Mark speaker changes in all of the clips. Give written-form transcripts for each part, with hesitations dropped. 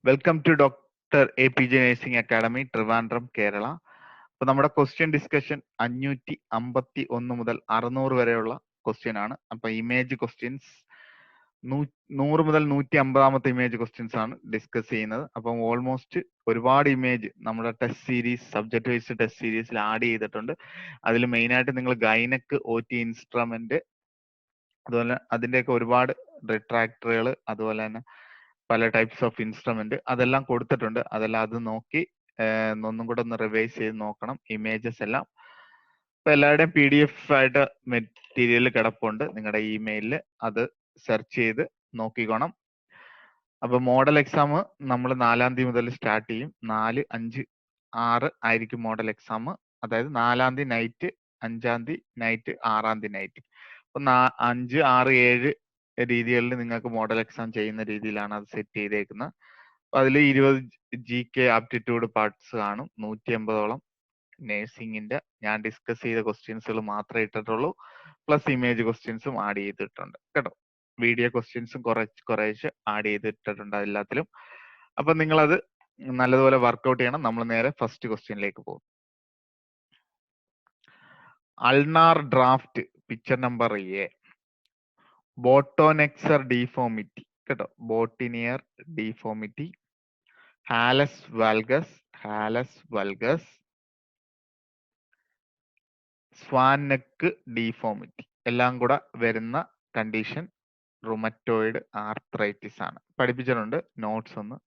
Speaker 1: Welcome to doctor A P J nursing academy Trivandrum Kerala. അപ്പൊ നമ്മുടെ question discussion 551 മുതൽ 600 വരെയുള്ള ക്വസ്റ്റ്യൻ ആണ്. അപ്പൊ ഇമേജ് ക്വസ്റ്റ്യൻസ് 100 മുതൽ 150 ഇമേജ് ക്വസ്റ്റ്യൻസ് ആണ് ഡിസ്കസ് ചെയ്യുന്നത്. അപ്പം ഓൾമോസ്റ്റ് ഒരുപാട് ഇമേജ് നമ്മുടെ test series, subject wise test സീരീസിൽ ആഡ് ചെയ്തിട്ടുണ്ട്. അതിൽ മെയിനായിട്ട് നിങ്ങൾ ഗൈനക്ക്, OT ഇൻസ്ട്രുമെന്റ്, അതുപോലെ അതിന്റെയൊക്കെ ഒരുപാട് റിട്രാക്ടറുകൾ, അതുപോലെ തന്നെ പല ടൈപ്സ് ഓഫ് ഇൻസ്ട്രുമെന്റ് അതെല്ലാം കൊടുത്തിട്ടുണ്ട്. അതെല്ലാം അത് നോക്കി ഒന്നും കൂടെ ഒന്ന് റിവൈസ് ചെയ്ത് നോക്കണം ഇമേജസ് എല്ലാം. ഇപ്പൊ എല്ലാവരുടെയും PDF ആയിട്ട് മെറ്റീരിയൽ കിടപ്പുണ്ട് നിങ്ങളുടെ ഇമെയിലിൽ. അത് സെർച്ച് ചെയ്ത് നോക്കിക്കോണം. അപ്പൊ മോഡൽ എക്സാം നമ്മൾ 4-ാം തീയതി മുതൽ സ്റ്റാർട്ട് ചെയ്യും. 4, 5, 6 ആയിരിക്കും മോഡൽ എക്സാം. അതായത് 4-ാം തീയതി നൈറ്റ്, 5-ാം തീയതി നൈറ്റ്, 6-ാം തീയതി നൈറ്റ്. അപ്പൊ 5, 6, 7 രീതികളിൽ നിങ്ങൾക്ക് മോഡൽ എക്സാം ചെയ്യുന്ന രീതിയിലാണ് അത് സെറ്റ് ചെയ്തേക്കുന്നത്. അതിൽ 20 GK ആപ്റ്റിറ്റ്യൂഡ് പാർട്സ് കാണും. 150ഓളം നേഴ്സിംഗിന്റെ ഞാൻ ഡിസ്കസ് ചെയ്ത ക്വസ്റ്റ്യൻസുകൾ മാത്രമേ ഇട്ടിട്ടുള്ളൂ. പ്ലസ് ഇമേജ് ക്വസ്റ്റ്യൻസും ആഡ് ചെയ്തിട്ടുണ്ട് കേട്ടോ. വീഡിയോ ക്വസ്റ്റ്യൻസും കുറേശ്ശെ ആഡ് ചെയ്തിട്ടുണ്ട് എല്ലാത്തിലും. അപ്പൊ നിങ്ങളത് നല്ലതുപോലെ വർക്ക്ഔട്ട് ചെയ്യണം. നമ്മൾ നേരെ ഫസ്റ്റ് ക്വസ്റ്റ്യനിലേക്ക് പോകും. Ulnar drift picture number A. Boutonniere deformity കേട്ടോ, boutonniere deformity, hallux valgus, swan neck deformity എല്ലാം കൂടെ വരുന്ന കണ്ടീഷൻ റുമറ്റോയിഡ് ആർത്രൈറ്റിസ് ആണ്. പഠിപ്പിച്ചിട്ടുണ്ട്, നോട്ട്സ് ഒന്ന്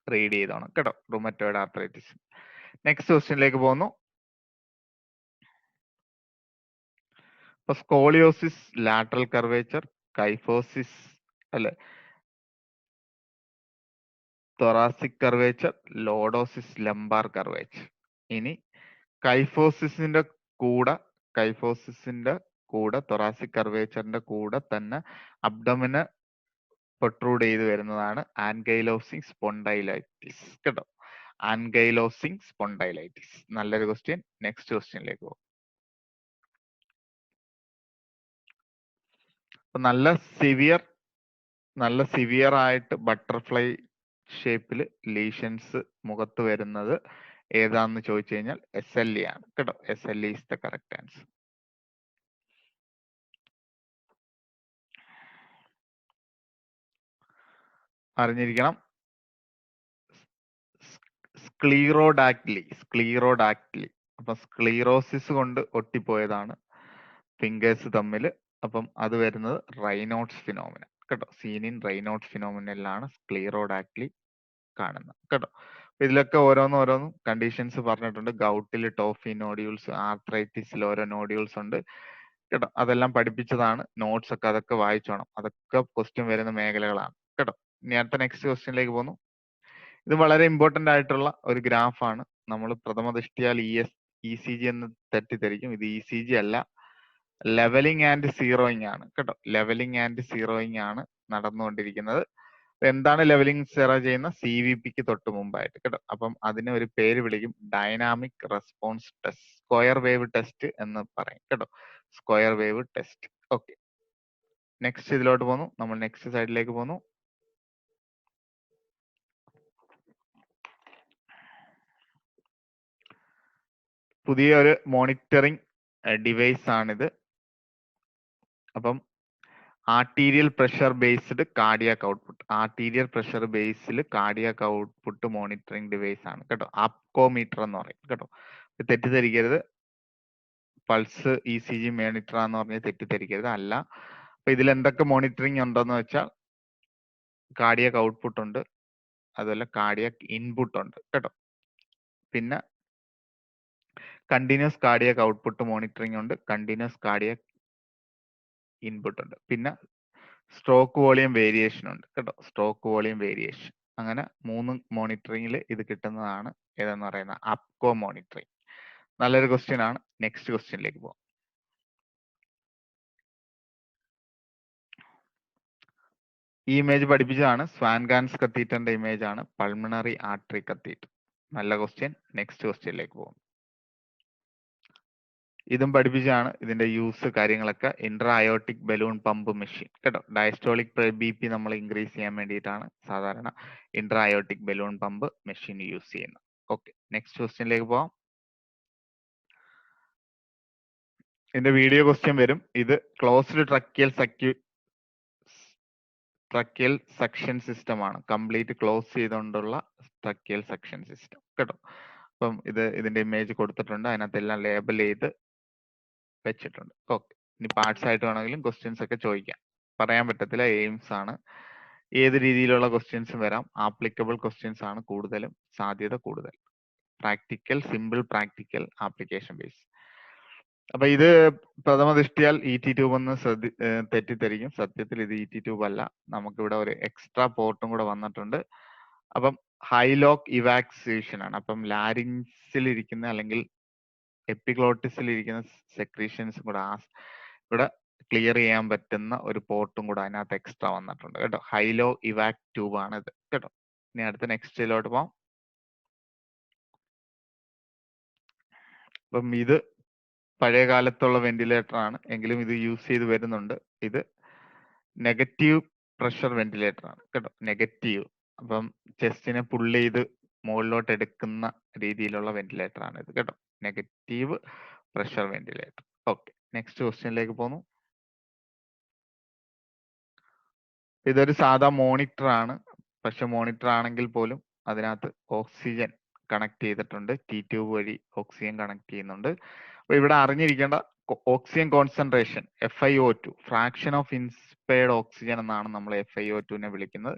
Speaker 1: റീഡ് ചെയ്തോണം കേട്ടോ. Rheumatoid arthritis. നെക്സ്റ്റ് ക്വസ്റ്റ്യനിലേക്ക് പോകുന്നു. ഇപ്പൊ സ്കോളിയോസിസ് ലാറ്ററൽ കർവേച്ചർ, കൈഫോസിസ് അല്ലെ, thoracic curvature, lordosis lumbar curvature. ഇനി കൈഫോസിസിന്റെ കൂടെ തൊറാസിക് കർവേച്ചറിന്റെ കൂടെ തന്നെ അബ്ഡോമിന് പ്രൊട്രൂഡ് ചെയ്ത് വരുന്നതാണ് ആൻകൈലോസിംഗ് സ്പോണ്ടൈലൈറ്റിസ് കേട്ടോ. ആൻകൈലോസിംഗ് സ്പോണ്ടൈലൈറ്റിസ്. നല്ലൊരു ക്വസ്റ്റ്യൻ. നെക്സ്റ്റ് ക്വസ്റ്റ്യനിലേക്ക് പോകും. അപ്പൊ നല്ല സിവിയർ ആയിട്ട് ബട്ടർഫ്ലൈ ഷേപ്പിൽ ലീഷൻസ് മുഖത്ത് വരുന്നത് ഏതാന്ന് ചോദിച്ചു കഴിഞ്ഞാൽ SLE ആണ് കേട്ടോ. SLE is the correct answer. അറിഞ്ഞിരിക്കണം. സ്ക്ലീറോഡാക്ടിലി. അപ്പൊ സ്ക്ലീറോസിസ് കൊണ്ട് ഒട്ടിപ്പോയതാണ് ഫിംഗേഴ്സ് തമ്മിൽ. അപ്പം അത് വരുന്നത് റൈനോട്ട്സ് ഫിനോമിന കേട്ടോ. സീനിൻ റൈനോട്ട്സ് ഫിനോമിനയിലാണ് സ്ക്ലീറോഡാക്ടിലി കാണുന്നത് കേട്ടോ. ഇതിലൊക്കെ ഓരോന്നും കണ്ടീഷൻസ് പറഞ്ഞിട്ടുണ്ട്. ഗൗട്ടിൽ ടോഫി നോഡ്യൂൾസ്, ആർത്രൈറ്റിസിൽ ഓരോ നോഡ്യൂൾസ് ഉണ്ട് കേട്ടോ. അതെല്ലാം പഠിപ്പിച്ചതാണ്. നോട്ട്സ് ഒക്കെ അതൊക്കെ വായിച്ചോണം. അതൊക്കെ ക്വസ്റ്റ്യൻ വരുന്ന മേഖലകളാണ് കേട്ടോ. ഇനി അടുത്ത നെക്സ്റ്റ് ക്വസ്റ്റ്യനിലേക്ക് പോകുന്നു. ഇത് വളരെ ഇമ്പോർട്ടന്റ് ആയിട്ടുള്ള ഒരു ഗ്രാഫാണ്. നമ്മൾ പ്രഥമ ദൃഷ്ടിയാൽ ECG എന്ന് തെറ്റിദ്ധരിക്കും. ഇത് ECG അല്ല, ലെവലിംഗ് ആൻഡ് സീറോയിങ് ആണ് കേട്ടോ. ലെവലിംഗ് ആൻഡ് സീറോയിങ് ആണ് നടന്നുകൊണ്ടിരിക്കുന്നത്. എന്താണ് ലെവലിംഗ് സീറോ ചെയ്യുന്ന? CVPക്ക് തൊട്ട് മുമ്പായിട്ട് കേട്ടോ. അപ്പം അതിന് ഒരു പേര് വിളിക്കും, dynamic response test, square wave test എന്ന് പറയും കേട്ടോ. Square wave test. Okay, next ഇതിലോട്ട് പോകുന്നു. നമ്മൾ നെക്സ്റ്റ് സൈഡിലേക്ക് പോകുന്നു. പുതിയ ഒരു മോണിറ്ററിംഗ് ഡിവൈസ് ആണിത്. അപ്പം arterial pressure based cardiac output, arterial pressure ബേസിൽ കാർഡിയാക് ഔട്ട്പുട്ട് മോണിറ്ററിംഗ് ഡിവൈസ് ആണ് കേട്ടോ. ആപ്കോമീറ്റർ എന്ന് പറയും കേട്ടോ. തെറ്റിദ്ധരിക്കരുത്, പൾസ് ECG മോണിറ്റർ എന്ന് പറഞ്ഞ് തെറ്റിദ്ധരിക്കരുത്, അല്ല. അപ്പൊ ഇതിൽ എന്തൊക്കെ മോണിറ്ററിംഗ് ഉണ്ടെന്ന് വെച്ചാൽ കാർഡിയാക് ഔട്ട്പുട്ട് ഉണ്ട്, അതുപോലെ കാർഡിയാക് ഇൻപുട്ട് ഉണ്ട് കേട്ടോ. പിന്നെ കണ്ടിന്യൂസ് കാർഡിയാക് ഔട്ട്പുട്ട് മോണിറ്ററിംഗ് ഉണ്ട്, കണ്ടിന്യൂസ് കാർഡിയാക് ഇൻപുട്ട് ഉണ്ട്. പിന്നെ സ്ട്രോക്ക് വോളിയം വേരിയേഷൻ ഉണ്ട് കേട്ടോ. Stroke volume variation. അങ്ങനെ 3 മോണിറ്ററിംഗിൽ ഇത് കിട്ടുന്നതാണ് ഏതെന്ന് പറയുന്ന അപ്കോ മോണിറ്ററിംഗ്. നല്ലൊരു ക്വസ്റ്റ്യൻ ആണ്. നെക്സ്റ്റ് ക്വസ്റ്റ്യനിലേക്ക് പോകാം. ഈ ഇമേജ് പഠിപ്പിച്ചതാണ്, സ്വാൻഗാൻസ് കത്തീറ്ററിന്റെ ഇമേജ് ആണ്, പൾമണറി ആർട്ടറി കത്തീറ്റർ. നല്ല ക്വസ്റ്റ്യൻ. നെക്സ്റ്റ് ക്വസ്റ്റ്യനിലേക്ക് പോകും. ഇതും പഠിപ്പിച്ചാണ് ഇതിന്റെ യൂസ് കാര്യങ്ങളൊക്കെ. ഇൻട്രാ-അയോർട്ടിക് ബലൂൺ പമ്പ് മെഷീൻ കേട്ടോ. ഡയസ്റ്റോളിക് ബിപി നമ്മൾ ഇൻക്രീസ് ചെയ്യാൻ വേണ്ടിയിട്ടാണ് സാധാരണ intra-aortic balloon pump machine use ചെയ്യുന്നത്. ഓക്കെ, നെക്സ്റ്റ് ക്വസ്റ്റ്യനിലേക്ക് പോവാം. ഇതിന്റെ വീഡിയോ ക്വസ്റ്റ്യൻ വരും. ഇത് ക്ലോസ്ഡ് ട്രക്കിയൽ സക്ഷൻ സിസ്റ്റം ആണ്. കംപ്ലീറ്റ് ക്ലോസ് ചെയ്തുകൊണ്ടുള്ള ട്രക്കിയൽ സക്ഷൻ സിസ്റ്റം കേട്ടോ. അപ്പം ഇതിന്റെ ഇമേജ് കൊടുത്തിട്ടുണ്ട്, അതിനകത്തെല്ലാം ലേബൽ ചെയ്ത് വെച്ചിട്ടുണ്ട്. ഓക്കെ, ഇനി പാർട്സ് ആയിട്ട് വേണമെങ്കിലും ക്വസ്റ്റ്യൻസ് ഒക്കെ ചോദിക്കാം. പറയാൻ പറ്റത്തില്ല, എയിംസ് ആണ്. ഏത് രീതിയിലുള്ള ക്വസ്റ്റ്യൻസും വരാം. ആപ്ലിക്കബിൾ ക്വസ്റ്റ്യൻസ് ആണ് കൂടുതലും സാധ്യത കൂടുതൽ. Practical, simple practical, application base. അപ്പൊ ഇത് പ്രഥമ ദൃഷ്ടിയാൽ ET ട്യൂബ് എന്ന് തെറ്റിദ്ധരിക്കും. സത്യത്തിൽ ഇത് ET ട്യൂബ് അല്ല. നമുക്കിവിടെ ഒരു എക്സ്ട്രാ പോർട്ടും കൂടെ വന്നിട്ടുണ്ട്. അപ്പം ഹൈലോക്ക് ഇവാക്സിയേഷൻ ആണ്. അപ്പം ലാരിങ്സിൽ ഇരിക്കുന്ന അല്ലെങ്കിൽ എപ്പിഗ്ലോട്ടിസിൽ ഇരിക്കുന്ന സെക്രീഷൻസ് കൂടെ ഇവിടെ ക്ലിയർ ചെയ്യാൻ പറ്റുന്ന ഒരു പോർട്ടും കൂടെ അതിനകത്ത് എക്സ്ട്രാ വന്നിട്ടുണ്ട് കേട്ടോ. ഹൈലോ ഇവാക് ട്യൂബ് ആണ് ഇത് കേട്ടോ. ഇനി അടുത്ത നെക്സ്റ്റിലോട്ട് പോവാം. അപ്പം ഇത് പഴയ കാലത്തുള്ള വെന്റിലേറ്റർ ആണ്, എങ്കിലും ഇത് യൂസ് ചെയ്ത് വരുന്നുണ്ട്. ഇത് നെഗറ്റീവ് പ്രഷർ വെന്റിലേറ്റർ ആണ് കേട്ടോ. നെഗറ്റീവ്, അപ്പം ചെസ്റ്റിനെ പുള്ള് ചെയ്ത് മുകളിലോട്ട് എടുക്കുന്ന രീതിയിലുള്ള വെന്റിലേറ്റർ ആണ് ഇത് കേട്ടോ. Negative pressure ventilator. Okay, next ക്വസ്റ്റ്യനിലേക്ക് പോന്നു. ഇതൊരു സാധാ മോണിറ്റർ ആണ്. പക്ഷെ മോണിറ്റർ ആണെങ്കിൽ പോലും അതിനകത്ത് ഓക്സിജൻ കണക്ട് ചെയ്തിട്ടുണ്ട്. T ട്യൂബ് വഴി ഓക്സിജൻ കണക്ട് ചെയ്യുന്നുണ്ട്. അപ്പൊ ഇവിടെ അറിഞ്ഞിരിക്കേണ്ട oxygen concentration FiO2, fraction of inspired oxygen എന്നാണ് നമ്മൾ FiO2നെ വിളിക്കുന്നത്.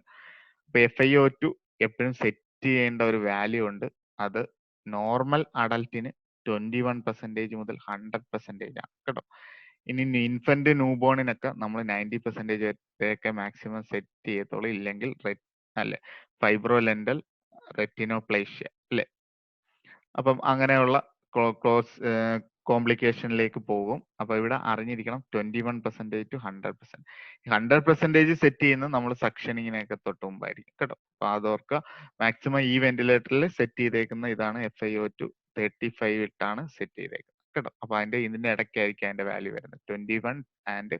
Speaker 1: അപ്പൊ FiO2 എപ്പോഴും സെറ്റ് ചെയ്യേണ്ട ഒരു വാല്യൂ ഉണ്ട്. അത് നോർമൽ അഡൽറ്റിന് 21% മുതൽ 100% ആണ് കേട്ടോ. ഇനി ഇൻഫന്റ് ന്യൂബോണിനൊക്കെ നമ്മൾ 90% വരെയൊക്കെ മാക്സിമം സെറ്റ് ചെയ്യത്തുള്ളൂ. ഇല്ലെങ്കിൽ അല്ലെ ഫൈബ്രോലെൻഡൽ റെറ്റിനോപ്ലേഷ്യ അല്ലെ. അപ്പം അങ്ങനെയുള്ള കോംപ്ലിക്കേഷനിലേക്ക് പോകും. അപ്പൊ ഇവിടെ അറിഞ്ഞിരിക്കണം 21% to 100%. 100% സെറ്റ് ചെയ്യുന്നത് നമ്മൾ സക്ഷനിങ്ങിനൊക്കെ തൊട്ട് മുമ്പായിരിക്കും കേട്ടോ. അപ്പൊ അതോർക്കുക. മാക്സിമം ഈ വെന്റിലേറ്ററിൽ സെറ്റ് ചെയ്തേക്കുന്ന ഇതാണ് FiO2 35 ഇട്ടാണ് സെറ്റ് ചെയ്തേക്കുന്നത് കേട്ടോ. അപ്പൊ ഇതിന്റെ ഇടയ്ക്കായിരിക്കും അതിന്റെ വാല്യൂ വരുന്നത്. 21 and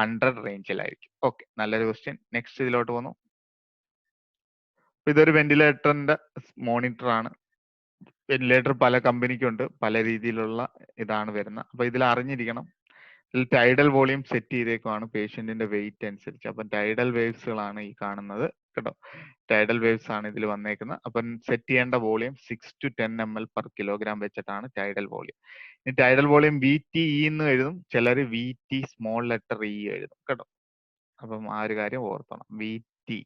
Speaker 1: 100 റേഞ്ചിലായിരിക്കും. ഓക്കെ, നല്ലൊരു ക്വസ്റ്റ്യൻ. നെക്സ്റ്റ് ഇതിലോട്ട് പോന്നു. ഇതൊരു വെന്റിലേറ്ററിന്റെ മോണിറ്റർ ആണ്. വെന്റിലേറ്റർ പല കമ്പനിക്കുണ്ട്, പല രീതിയിലുള്ള ഇതാണ് വരുന്നത്. അപ്പൊ ഇതിൽ അറിഞ്ഞിരിക്കണം, ഇതിൽ ടൈഡൽ വോളിയം സെറ്റ് ചെയ്തേക്കുവാണ് പേഷ്യന്റിന്റെ വെയിറ്റ് അനുസരിച്ച്. അപ്പം ടൈഡൽ വേവ്സുകളാണ് ഈ കാണുന്നത് കേട്ടോ. ടൈഡൽ വേവ്സ് ആണ് ഇതിൽ വന്നേക്കുന്നത്. അപ്പം സെറ്റ് ചെയ്യേണ്ട volume 6 to 10 ml per kilogram വെച്ചിട്ടാണ് ടൈഡൽ വോളിയം. ഈ ടൈഡൽ വോളിയം VTE എന്ന് എഴുതും, ചിലർ VT സ്മോൾ ലെറ്റർ E എഴുതും കേട്ടോ. അപ്പം ആ ഒരു കാര്യം ഓർത്തണം. VT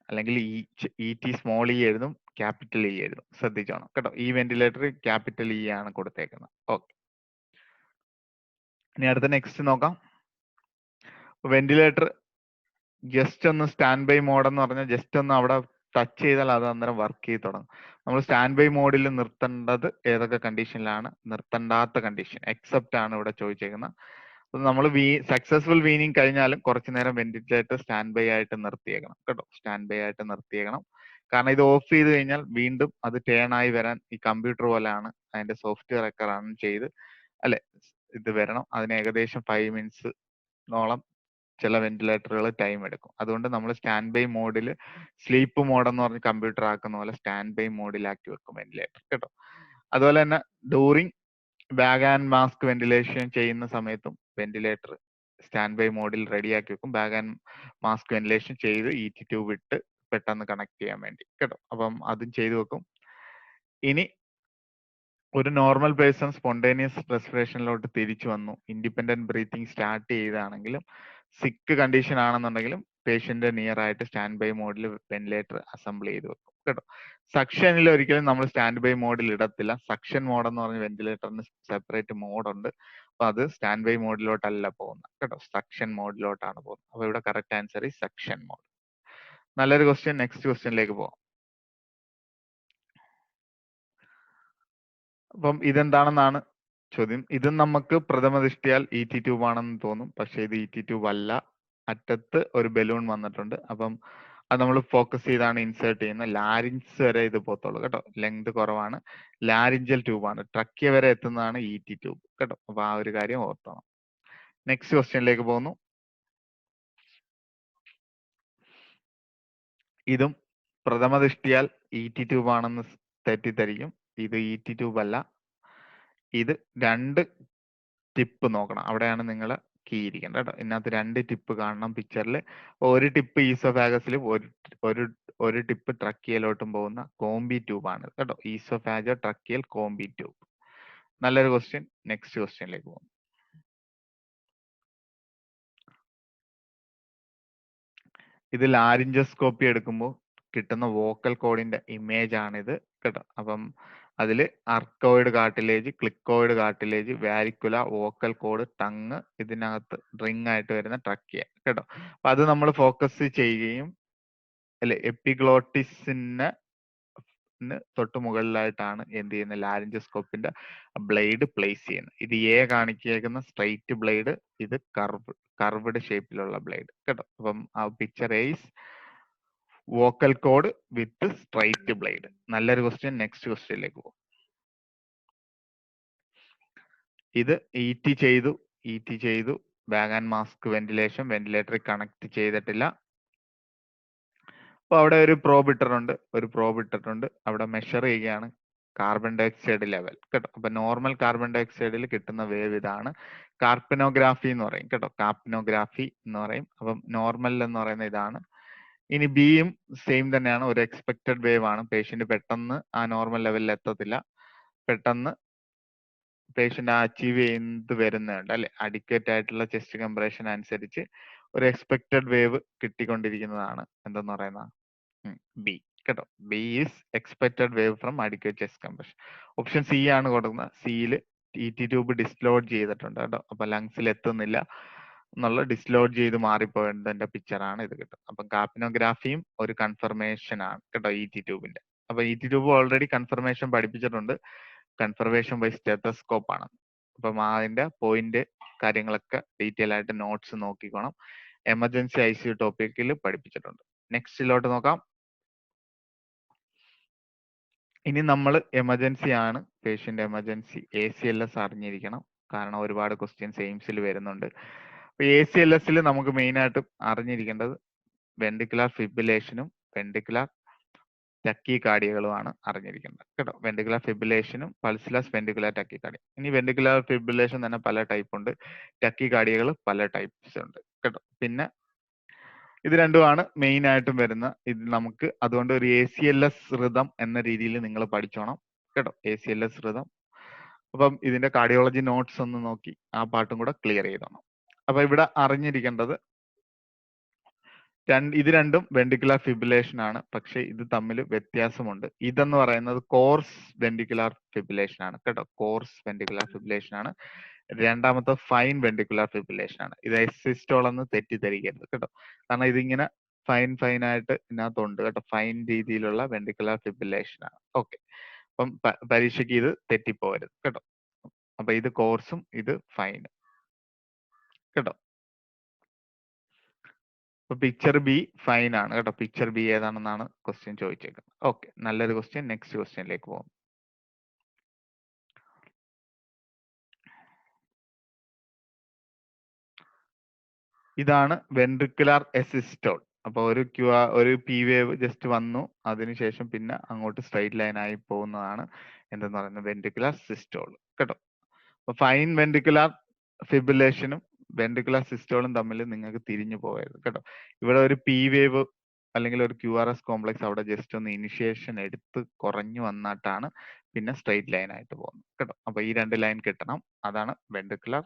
Speaker 1: അല്ലെങ്കിൽ ET സ്മോൾ E എഴുതും, ക്യാപിറ്റൽ E എഴുതും, ശ്രദ്ധിച്ചോണം കേട്ടോ. ഈ വെന്റിലേറ്റർ ക്യാപിറ്റൽ E ആണ് കൊടുത്തേക്കുന്നത്. ഓക്കെ, ഇനി അടുത്ത നെക്സ്റ്റ് നോക്കാം. വെന്റിലേറ്റർ ജസ്റ്റ് ഒന്ന് സ്റ്റാൻഡ് ബൈ മോഡ് എന്ന് പറഞ്ഞാൽ ജസ്റ്റ് ഒന്ന് അവിടെ ടച്ച് ചെയ്താൽ അത് അന്നേരം വർക്ക് ചെയ്ത് തുടങ്ങും. നമ്മൾ സ്റ്റാൻഡ് ബൈ മോഡിൽ നിർത്തേണ്ടത് ഏതൊക്കെ കണ്ടീഷനിലാണ്, നിർത്തേണ്ടാത്ത കണ്ടീഷൻ എക്സെപ്റ്റ് ആണ് ഇവിടെ ചോദിച്ചേക്കുന്നത്. നമ്മൾ സക്സസ്ഫുൾ വീനിങ് കഴിഞ്ഞാലും കുറച്ചു നേരം വെന്റിലേറ്റർ സ്റ്റാൻഡ് ബൈ ആയിട്ട് നിർത്തിയേക്കണം കേട്ടോ. സ്റ്റാൻഡ് ബൈ ആയിട്ട് നിർത്തിയേക്കണം. കാരണം ഇത് ഓഫ് ചെയ്ത് കഴിഞ്ഞാൽ വീണ്ടും അത് ടേൺ ആയി വരാൻ ഈ കമ്പ്യൂട്ടർ പോലെയാണ് അതിന്റെ സോഫ്റ്റ്വെയർ ഒക്കെ റൺ ചെയ്ത് അല്ലെ ഇത് വരണം. അതിന് ഏകദേശം 5 മിനിറ്റ്സിനോളം ചില വെന്റിലേറ്ററുകൾ ടൈം എടുക്കും. അതുകൊണ്ട് നമ്മൾ സ്റ്റാൻഡ് ബൈ മോഡിൽ സ്ലീപ്പ് മോഡ് എന്ന് പറഞ്ഞ് കമ്പ്യൂട്ടർ ആക്കുന്ന പോലെ സ്റ്റാൻഡ് ബൈ മോഡിലാക്കി വെക്കും വെന്റിലേറ്റർ കേട്ടോ. അതുപോലെ തന്നെ during bag and mask ventilation ചെയ്യുന്ന സമയത്തും വെന്റിലേറ്റർ സ്റ്റാൻഡ് ബൈ മോഡിൽ റെഡിയാക്കി വെക്കും. ബാഗ് ആൻഡ് മാസ്ക് വെന്റിലേഷൻ ചെയ്ത് ET ട്യൂബ് ഇട്ട് പെട്ടെന്ന് കണക്ട് ചെയ്യാൻ വേണ്ടി കേട്ടോ. അപ്പം അതും ചെയ്തു വെക്കും. ഇനി ഒരു നോർമൽ പേഴ്സൺ സ്പോണ്ടേനിയസ് റെസ്പിറേഷനിലോട്ട് തിരിച്ചു വന്നു, ഇൻഡിപെൻഡന്റ് ബ്രീത്തിങ് സ്റ്റാർട്ട് ചെയ്താണെങ്കിലും സിക്ക് കണ്ടീഷൻ ആണെന്നുണ്ടെങ്കിലും പേഷ്യന്റ് നിയർ ആയിട്ട് സ്റ്റാൻഡ് ബൈ മോഡിൽ വെന്റിലേറ്റർ അസംബിൾ ചെയ്ത് വെക്കും കേട്ടോ. സക്ഷനിൽ ഒരിക്കലും നമ്മൾ സ്റ്റാൻഡ് ബൈ മോഡിൽ ഇടത്തില്ല. സക്ഷൻ മോഡ് എന്ന് പറഞ്ഞ വെന്റിലേറ്ററിന് സെപ്പറേറ്റ് മോഡ് ഉണ്ട്. അപ്പൊ അത് സ്റ്റാൻഡ് ബൈ മോഡിലോട്ടല്ല പോകുന്നത് കേട്ടോ, സക്ഷൻ മോഡിലോട്ടാണ് പോകുന്നത്. അപ്പൊ ഇവിടെ കറക്റ്റ് ആൻസർ ഈ സക്ഷൻ മോഡ്. നല്ലൊരു ക്വസ്റ്റ്യൻ. നെക്സ്റ്റ് ക്വസ്റ്റ്യനിലേക്ക് പോകാം. അപ്പം ഇതെന്താണെന്നാണ് ചോദ്യം. ഇത് നമുക്ക് പ്രഥമ ദൃഷ്ടിയാൽ ET ട്യൂബ് ആണെന്ന് തോന്നും, പക്ഷെ ഇത് ET ട്യൂബ് അല്ല. അറ്റത്ത് ഒരു ബലൂൺ വന്നിട്ടുണ്ട്. അപ്പം അത് നമ്മൾ ഫോക്കസ് ചെയ്താണ് ഇൻസേർട്ട് ചെയ്യുന്നത്. ലാരിങ്സ് വരെ ഇത് പോകത്തുള്ളൂ കേട്ടോ. ലെങ്ത് കുറവാണ്. ലാരിഞ്ചൽ ട്യൂബാണ്. ട്രക്കിയ വരെ എത്തുന്നതാണ് ET ട്യൂബ് കേട്ടോ. അപ്പൊ ആ ഒരു കാര്യം ഓർത്തോണം. നെക്സ്റ്റ് ക്വസ്റ്റ്യനിലേക്ക് പോകുന്നു. ഇതും പ്രഥമ ദൃഷ്ടിയാൽ ET ട്യൂബ് ആണെന്ന് തെറ്റിദ്ധരിക്കും. ഇത് ET ട്യൂബ് അല്ല. ഇത് 2 ടിപ്പ് നോക്കണം. അവിടെയാണ് നിങ്ങൾ കീ ഇരിക്കേണ്ടത് കേട്ടോ. ഇതിനകത്ത് 2 ടിപ്പ് കാണണം പിക്ചറിൽ. ഒരു ടിപ്പ് ഈസോഫാഗസിലും ഒരു ഒരു ടിപ്പ് ട്രക്കിയയിലോട്ടും പോകുന്ന കോംബി ട്യൂബ് ആണ് കേട്ടോ. ഈസോഫാഗോ ട്രക്കിയൽ കോംബി ട്യൂബ്. നല്ലൊരു ക്വസ്റ്റ്യൻ. നെക്സ്റ്റ് ക്വസ്റ്റ്യനിലേക്ക് പോകും. ഇത് ലാരിഞ്ചോസ്കോപ്പി എടുക്കുമ്പോൾ കിട്ടുന്ന വോക്കൽ കോഡിന്റെ ഇമേജ് ആണിത് കേട്ടോ. അപ്പം അതിൽ arytenoid cartilage, cricoid cartilage, vallecula, vocal cord, tongue, ഇതിനകത്ത് റിംഗ് ആയിട്ട് വരുന്ന ട്രക്കിയ കേട്ടോ. അപ്പൊ അത് നമ്മൾ ഫോക്കസ് ചെയ്യുകയും അല്ലെ എപ്പിഗ്ലോട്ടിസിന് തൊട്ട് മുകളിലായിട്ടാണ് എന്ത് ചെയ്യുന്നത്, ലാരിഞ്ചോസ്കോപ്പിന്റെ ബ്ലേഡ് പ്ലേസ് ചെയ്യുന്നത്. ഇത് കാണിച്ചേക്കുന്ന സ്ട്രെയിറ്റ് ബ്ലേഡ്, ഇത് കർവ്ഡ് ഷേപ്പിലുള്ള ബ്ലേഡ് കേട്ടോ. അപ്പം ആ picture is vocal cord with straight blade. നല്ലൊരു ക്വസ്റ്റ്യൻ. നെക്സ്റ്റ് ക്വസ്റ്റ്യനിലേക്ക് പോകും. ഇത് ET ചെയ്തു ബാഗ് ആൻഡ് മാസ്ക് വെന്റിലേഷൻ, വെന്റിലേറ്ററിൽ കണക്ട് ചെയ്തിട്ടില്ല. അപ്പൊ അവിടെ ഒരു പ്രോബ് ഇട്ടിട്ടുണ്ട്. അവിടെ മെഷർ ചെയ്യുകയാണ് കാർബൺ ഡൈ ഓക്സൈഡ് ലെവൽ കേട്ടോ. അപ്പൊ നോർമൽ കാർബൺ ഡൈ ഓക്സൈഡിൽ കിട്ടുന്ന വേവ് ഇതാണ്. കാർപ്പനോഗ്രാഫി എന്ന് പറയും കേട്ടോ. കാർപ്പനോഗ്രാഫി എന്ന് പറയും. അപ്പം നോർമൽ എന്ന് പറയുന്ന ഇതാണ്. ഇനി ബിയും സെയിം തന്നെയാണ്. ഒരു എക്സ്പെക്റ്റഡ് വേവ് ആണ്. പേഷ്യന്റ് പെട്ടെന്ന് ആ നോർമൽ ലെവലിൽ എത്തത്തില്ല. പെട്ടെന്ന് പേഷ്യന്റ് അച്ചീവ് ചെയ്യുന്നത് വരുന്നുണ്ട് അല്ലെ. അഡിക്വേറ്റ് ആയിട്ടുള്ള ചെസ്റ്റ് കംപ്രഷൻ അനുസരിച്ച് ഒരു എക്സ്പെക്റ്റഡ് വേവ് കിട്ടിക്കൊണ്ടിരിക്കുന്നതാണ് എന്തെന്ന് പറയുന്ന ബി കേട്ടോ. B is expected wave from adequate chest compression. Option C ആണ് കൊടുക്കുന്നത്. സിയിൽ ET ട്യൂബ് ഡിസ്ലോഡ് ചെയ്തിട്ടുണ്ട് കേട്ടോ. അപ്പൊ ലങ്സിൽ എത്തുന്നില്ല എന്നുള്ള ഡിസ്ലോഡ് ചെയ്ത് മാറിപ്പോയതിന്റെ പിക്ചറാണ് ഇത് കിട്ടും. അപ്പൊ കാർപ്പനോഗ്രാഫിയും ഒരു കൺഫർമേഷൻ ആണ് കേട്ടോ ET ട്യൂബിന്റെ. അപ്പൊ ET ട്യൂബ് ഓൾറെഡി കൺഫർമേഷൻ പഠിപ്പിച്ചിട്ടുണ്ട്. കൺഫർമേഷൻ ബൈ സ്റ്റെത്തസ്കോപ്പ് ആണ്. അപ്പം അതിന്റെ പോയിന്റ് കാര്യങ്ങളൊക്കെ ഡീറ്റെയിൽ ആയിട്ട് നോട്ട്സ് നോക്കിക്കോണം. എമർജൻസി ICU ടോപ്പിക്കിൽ പഠിപ്പിച്ചിട്ടുണ്ട്. നെക്സ്റ്റിലോട്ട് നോക്കാം. ഇനി നമ്മൾ എമർജൻസി ആണ്. പേഷ്യന്റ് എമർജൻസി ACLS അറിഞ്ഞിരിക്കണം. കാരണം ഒരുപാട് ക്വസ്റ്റ്യൻസ് എയിംസിൽ വരുന്നുണ്ട്. അപ്പൊ ACLS നമുക്ക് മെയിൻ ആയിട്ട് അറിഞ്ഞിരിക്കേണ്ടത് വെന്റിക്കുലർ ഫിബ്രിലേഷനും വെന്റിക്കുലർ ടക്കികാർഡിയകളുമാണ് അറിഞ്ഞിരിക്കേണ്ടത് കേട്ടോ. വെന്റിക്കുലർ ഫിബ്രിലേഷനും പൾസിലസ് വെന്റിക്കുലർ ടക്കികാർഡിയ. ഇനി വെന്റിക്കുലർ ഫിബ്രിലേഷൻ തന്നെ പല ടൈപ്പ് ഉണ്ട്. ടക്കികാർഡിയകൾ പല ടൈപ്സ് ഉണ്ട് കേട്ടോ. പിന്നെ ഇത് രണ്ടുമാണ് മെയിൻ ആയിട്ടും വരുന്ന. ഇത് നമുക്ക് അതുകൊണ്ട് ഒരു ACLS rhythm എന്ന രീതിയിൽ നിങ്ങൾ പഠിച്ചോണം കേട്ടോ. ACLS rhythm. അപ്പം ഇതിന്റെ കാർഡിയോളജി നോട്ട്സ് ഒന്ന് നോക്കി ആ പാട്ടും കൂടെ ക്ലിയർ ചെയ്തോണം. അപ്പൊ ഇവിടെ അറിഞ്ഞിരിക്കേണ്ടത് ഇത് രണ്ടും വെന്റിക്കുലർ ഫിബ്രിലേഷൻ ആണ്. പക്ഷെ ഇത് തമ്മിൽ വ്യത്യാസമുണ്ട്. ഇതെന്ന് പറയുന്നത് കോർസ് വെന്റിക്കുലർ ഫിബ്രിലേഷൻ ആണ് കേട്ടോ. കോർസ് വെന്റിക്കുലർ ഫിബ്രിലേഷൻ ആണ്. രണ്ടാമത്തെ ഫൈൻ വെന്റിക്കുലർ ഫിബ്രിലേഷൻ ആണ്. ഇത് സിസ്റ്റോൾ എന്ന് തെറ്റിദ്ധരിക്കരുത് കേട്ടോ. കാരണം ഇതിങ്ങനെ ഫൈൻ ആയിട്ട് ഇതിനകത്തുണ്ട് കേട്ടോ. ഫൈൻ രീതിയിലുള്ള വെന്റിക്കുലർ ഫിബ്രിലേഷൻ ആണ്. ഓക്കെ. അപ്പം പരീക്ഷയ്ക്ക് ഇത് തെറ്റിപ്പോകരുത് കേട്ടോ. അപ്പൊ ഇത് കോർസും ഇത് ഫൈനും കേട്ടോ. അപ്പൊ പിക്ചർ ബി ഫൈൻ ആണ് കേട്ടോ. പിക്ചർ ബി ഏതാണെന്നാണ് ക്വസ്റ്റ്യൻ ചോദിച്ചേക്കുന്നത്. ഓക്കെ, നല്ലൊരു ക്വസ്റ്റ്യൻ. നെക്സ്റ്റ് ക്വസ്റ്റ്യനിലേക്ക് പോകും. ഇതാണ് വെൻട്രിക്കുലർ എസിസ്റ്റോൾ. അപ്പൊ ഒരു പി വേവ് ജസ്റ്റ് വന്നു, അതിനുശേഷം പിന്നെ അങ്ങോട്ട് സ്ട്രൈറ്റ് ലൈൻ ആയി പോകുന്നതാണ് എന്തെന്ന് പറയുന്നത് വെൻട്രിക്കുലർ സിസ്റ്റോൾ കേട്ടോ. അപ്പൊ ഫൈൻ വെൻട്രിക്കുലർ ഫിബ്രിലേഷനും വെൻട്രിക്കുലർ സിസ്റ്റോളും തമ്മിൽ നിങ്ങൾക്ക് തിരിഞ്ഞു പോകരുത് കേട്ടോ. ഇവിടെ ഒരു പി വേവ് അല്ലെങ്കിൽ ഒരു QRS കോംപ്ലക്സ് അവിടെ ജസ്റ്റ് ഒന്ന് ഇനിഷ്യേഷൻ എടുത്ത് കുറഞ്ഞു വന്നിട്ടാണ് പിന്നെ സ്ട്രൈറ്റ് ലൈൻ ആയിട്ട് പോകുന്നത് കേട്ടോ. അപ്പൊ ഈ 2 ലൈൻ കിട്ടണം. അതാണ് വെൻട്രിക്കുലർ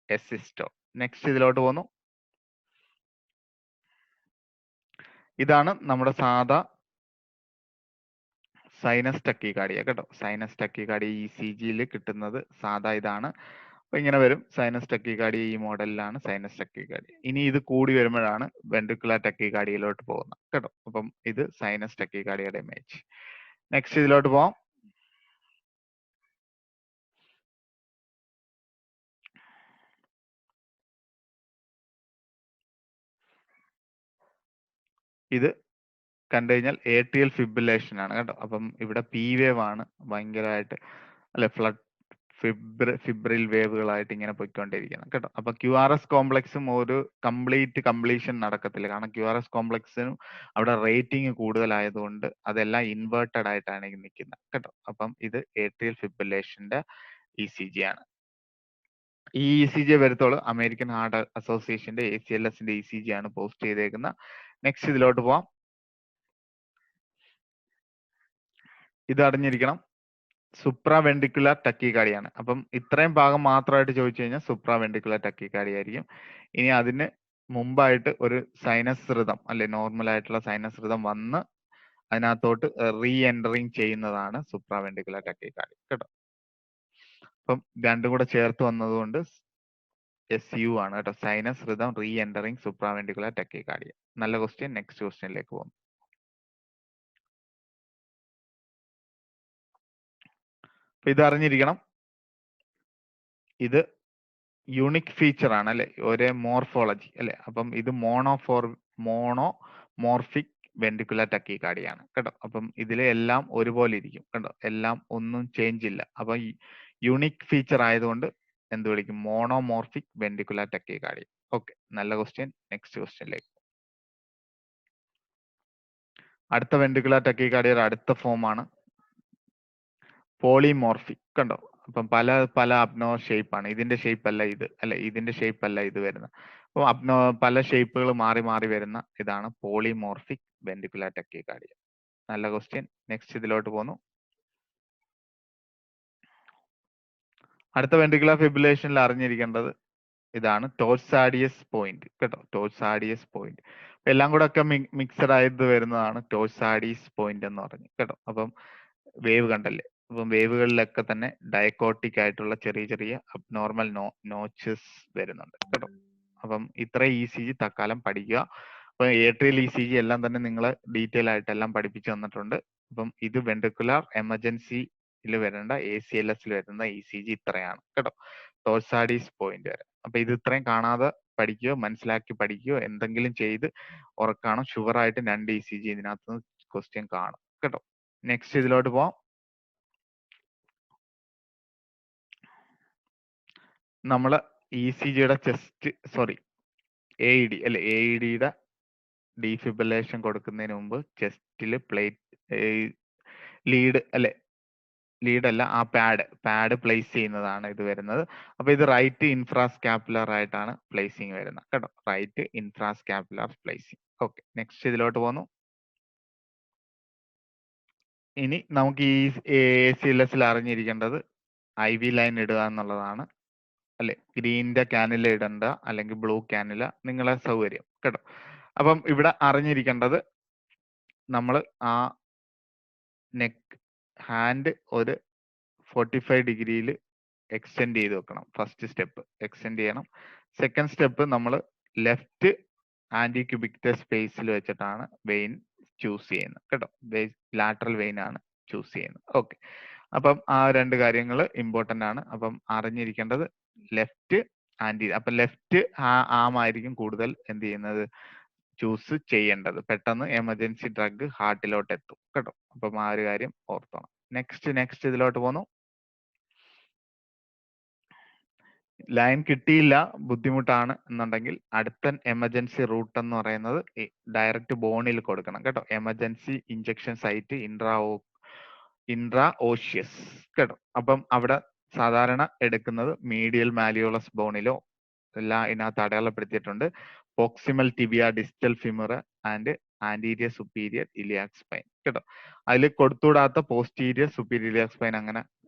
Speaker 1: എസിസ്റ്റോൾ. നെക്സ്റ്റ് ഇതിലോട്ട് പോകുന്നു. ഇതാണ് നമ്മുടെ സാധാ സൈനസ് ടക്കികാർഡിയ കേട്ടോ. സൈനസ് ടക്കികാർഡിയ ECGയിൽ കിട്ടുന്നത് സാധാ ഇതാണ്. അപ്പൊ ഇങ്ങനെ വരും. സൈനസ് ടക്കികാർഡിയ ഈ മോഡലിലാണ് സൈനസ് ടക്കികാർഡിയ. ഇനി ഇത് കൂടി വരുമ്പോഴാണ് വെൻട്രിക്കുലർ ടക്കികാർഡിയയിലോട്ട് പോകുന്നത് കേട്ടോ. അപ്പം ഇത് സൈനസ് ടക്കികാർഡിയയുടെ ഇമേജ്. നെക്സ്റ്റ് ഇതിലോട്ട് പോവാം. ഇത് കണ്ടു കഴിഞ്ഞാൽ ഏട്രിയൽ ഫിബ്രിലേഷൻ ആണ് കേട്ടോ. അപ്പം ഇവിടെ പി വേവ് ആണ് ഭയങ്കരമായിട്ട്, അല്ലെ, ഫ്ലഡ് ഫിബ്രിൽ വേവുകളായിട്ട് ഇങ്ങനെ പോയിക്കൊണ്ടിരിക്കുന്നത് കേട്ടോ. അപ്പൊ QRS കോംപ്ലക്സും ഒരു കംപ്ലീഷൻ നടക്കത്തില്ല, കാരണം QRS കോംപ്ലക്സിനും അവിടെ റേറ്റിംഗ് കൂടുതലായതുകൊണ്ട് അതെല്ലാം ഇൻവേർട്ടഡ് ആയിട്ടാണ് നിൽക്കുന്നത് കേട്ടോ. അപ്പം ഇത് ഏട്രിയൽ ഫിബ്രിലേഷന്റെ ECG ആണ്. ഈ ECG വരത്തോളൂ. അമേരിക്കൻ ഹാർട്ട് അസോസിയേഷന്റെ ACLSന്റെ ECG ആണ് പോസ്റ്റ് ചെയ്തേക്കുന്നത്. നെക്സ്റ്റ് ഇതിലോട്ട് പോവാം. ഇത് അറിഞ്ഞിരിക്കണം, സുപ്രാ വെൻട്രിക്കുലർ ടക്കിക്കാർഡിയാണ്. അപ്പം ഇത്രയും ഭാഗം മാത്രമായിട്ട് ചോദിച്ചു കഴിഞ്ഞാൽ സുപ്രാ വെൻട്രിക്കുലർ ടക്കിക്കാർഡി ആയിരിക്കും. ഇനി അതിന് മുമ്പായിട്ട് ഒരു സൈനസ് റിതം, അല്ലെ, നോർമൽ ആയിട്ടുള്ള സൈനസ് റിതം വന്ന് അതിനകത്തോട്ട് റീ എൻറ്ററിങ് ചെയ്യുന്നതാണ് സുപ്രാ വെൻട്രിക്കുലർ ടക്കിക്കാർഡി കേട്ടോ. അപ്പം രണ്ടും കൂടെ ചേർത്ത് വന്നതുകൊണ്ട് SU ആണ് കേട്ടോ. Sinus rhythm re entering supra ventricular tachycardia. നല്ല ക്വസ്റ്റ്യൻ. നെക്സ്റ്റ് ക്വസ്റ്റ്യനിലേക്ക് പോകും. ഇത് അറിഞ്ഞിരിക്കണം, ഇത് യൂണിക് ഫീച്ചർ ആണ്, അല്ലെ, ഒരേ മോർഫോളജി, അല്ലെ. അപ്പം ഇത് മോണോമോർഫിക് വെൻട്രിക്കുലർ ടക്കിക്കാർഡിയാണ് കേട്ടോ. അപ്പം ഇതിലെ എല്ലാം ഒരുപോലെ ഇരിക്കും കേട്ടോ, എല്ലാം ഒന്നും ചേഞ്ച് ഇല്ല. അപ്പൊ യൂണിക് ഫീച്ചർ ആയതുകൊണ്ട് എന്ത് വിളിക്കും? Monomorphic ventricular tachycardia. ഓക്കെ, നല്ല ക്വസ്റ്റ്യൻ. നെക്സ്റ്റ് ക്വസ്റ്റ്യനിലേക്ക്. അടുത്ത വെൻട്രിക്കുലർ ടക്കിക്കാർഡിയുടെ അടുത്ത ഫോം ആണ് പോളിമോർഫിക് കണ്ടോ. അപ്പം പല പല അബ്നോ ഷേപ്പ് ആണ്. ഇതിന്റെ ഷേപ്പ് അല്ല ഇത്, അല്ലെ, ഇതിന്റെ ഷേപ്പ് അല്ല ഇത് വരുന്നത്. അപ്പം പല ഷേപ്പുകൾ മാറി മാറി വരുന്ന ഇതാണ് പോളിമോർഫിക് വെൻട്രിക്കുലർ ടക്കിക്കാർഡി. നല്ല ക്വസ്റ്റ്യൻ. നെക്സ്റ്റ് ഇതിലോട്ട് പോന്നു. അടുത്ത വെൻട്രിക്കുലർ ഫിബ്രിലേഷനിൽ അറിഞ്ഞിരിക്കേണ്ടത് ഇതാണ് ടോർസാഡിയസ് പോയിന്റ് കേട്ടോ. ടോർസാഡിയസ് പോയിന്റ് എല്ലാം കൂടെ ഒക്കെ മിക്സഡ് ആയത് വരുന്നതാണ് ടോർസാഡിയസ് പോയിന്റ് എന്ന് പറഞ്ഞു കേട്ടോ. അപ്പം വേവ് കണ്ടല്ലേ. അപ്പം വേവുകളിലൊക്കെ തന്നെ ഡയക്കോട്ടിക് ആയിട്ടുള്ള ചെറിയ ചെറിയ അബ്നോർമൽ നോച്ചസ് വരുന്നുണ്ട് കേട്ടോ. അപ്പം ഇത്ര ECG തൽക്കാലം പഠിക്കുക. അപ്പൊ ഏട്രിയൽ ECG എല്ലാം തന്നെ നിങ്ങൾ ഡീറ്റെയിൽ ആയിട്ട് എല്ലാം പഠിപ്പിച്ചു തന്നിട്ടുണ്ട്. അപ്പം ഇത് വെൻട്രിക്കുലർ എമർജൻസിയിൽ വരേണ്ട ACLSൽ വരുന്ന ECG ഇത്രയാണ് കേട്ടോ, ടോർസാഡിയസ് പോയിന്റ് വരെ. അപ്പൊ ഇത് ഇത്രയും കാണാതെ പഠിക്കുകയോ മനസ്സിലാക്കി പഠിക്കുകയോ എന്തെങ്കിലും ചെയ്ത് ഉറക്കണം. ഷുവർ ആയിട്ട് 2 ECG ഇതിനകത്ത് ക്വസ്റ്റ്യൻ കാണും കേട്ടോ. നെക്സ്റ്റ് ഇതിലോട്ട് പോവാം. നമ്മള് ECGയുടെ AED, അല്ലെ, AEDയുടെ ഡീഫിബ്രിലേഷൻ കൊടുക്കുന്നതിന് മുമ്പ് ചെസ്റ്റിൽ ലീഡ് അല്ല, ആ പാഡ് പ്ലേസ് ചെയ്യുന്നതാണ് ഇത് വരുന്നത്. അപ്പൊ ഇത് റൈറ്റ് ഇൻഫ്രാസ്കാപ്പുലർ ആയിട്ടാണ് പ്ലേസിങ് വരുന്നത് കേട്ടോ. Right infrascapular placing. Okay, next ഇതിലോട്ട് പോന്നു. ഇനി നമുക്ക് ഈ ACLSൽ അറിഞ്ഞിരിക്കേണ്ടത് IV ലൈൻ ഇടുക എന്നുള്ളതാണ്, അല്ലെ. ഗ്രീനിന്റെ കാനില ഇടണ്ട, അല്ലെങ്കിൽ ബ്ലൂ കാനില, നിങ്ങളെ സൗകര്യം കേട്ടോ. അപ്പം ഇവിടെ അറിഞ്ഞിരിക്കേണ്ടത് നമ്മൾ ആ ഹാൻഡ് ഒരു 45 ഡിഗ്രിയിൽ എക്സ്റ്റെൻഡ് ചെയ്ത് വെക്കണം. ഫസ്റ്റ് സ്റ്റെപ്പ് എക്സ്റ്റെൻഡ് ചെയ്യണം. സെക്കൻഡ് സ്റ്റെപ്പ് നമ്മൾ ലെഫ്റ്റ് ആന്റി ക്യൂബിക്ടർ സ്പേസിൽ വെച്ചിട്ടാണ് വെയിൻ ചൂസ് ചെയ്യുന്നത് കേട്ടോ. ലാറ്ററൽ വെയിൻ ആണ് ചൂസ് ചെയ്യുന്നത്. ഓക്കെ, അപ്പം ആ രണ്ട് കാര്യങ്ങൾ ഇമ്പോർട്ടന്റ് ആണ്. അപ്പം അറിഞ്ഞിരിക്കേണ്ടത് ലെഫ്റ്റ് അപ്പൊ ലെഫ്റ്റ് ആം ആയിരിക്കും കൂടുതൽ എന്ത് ചെയ്യുന്നത്, ചൂസ് ചെയ്യേണ്ടത്. പെട്ടെന്ന് എമർജൻസി ഡ്രഗ് ഹാർട്ടിലോട്ട് എത്തും കേട്ടോ. അപ്പം ആ ഒരു കാര്യം ഓർത്തോണം. നെക്സ്റ്റ് ഇതിലോട്ട് പോന്നു. ലൈൻ കിട്ടിയില്ല, ബുദ്ധിമുട്ടാണ് എന്നുണ്ടെങ്കിൽ അടുത്ത എമർജൻസി റൂട്ട് എന്ന് പറയുന്നത് ഡയറക്റ്റ് ബോണിൽ കൊടുക്കണം കേട്ടോ. എമർജൻസി ഇഞ്ചക്ഷൻ സൈറ്റ് ഇൻട്രാ ഓഷ്യസ് കേട്ടോ. അപ്പം അവിടെ സാധാരണ എടുക്കുന്നത് മീഡിയൽ മാലിയോളസ് ബോണിലോ എല്ലാം ഇതിനകത്ത് അടയാളപ്പെടുത്തിയിട്ടുണ്ട്. Proximal tibia, distal femur and anterior superior iliac spine കേട്ടോ. അതിൽ കൊടുത്തുകൂടാത്ത പോസ്റ്റീരിയർ സുപ്പീരിയർ ഇലിയാക് സ്പൈൻ അങ്ങനെ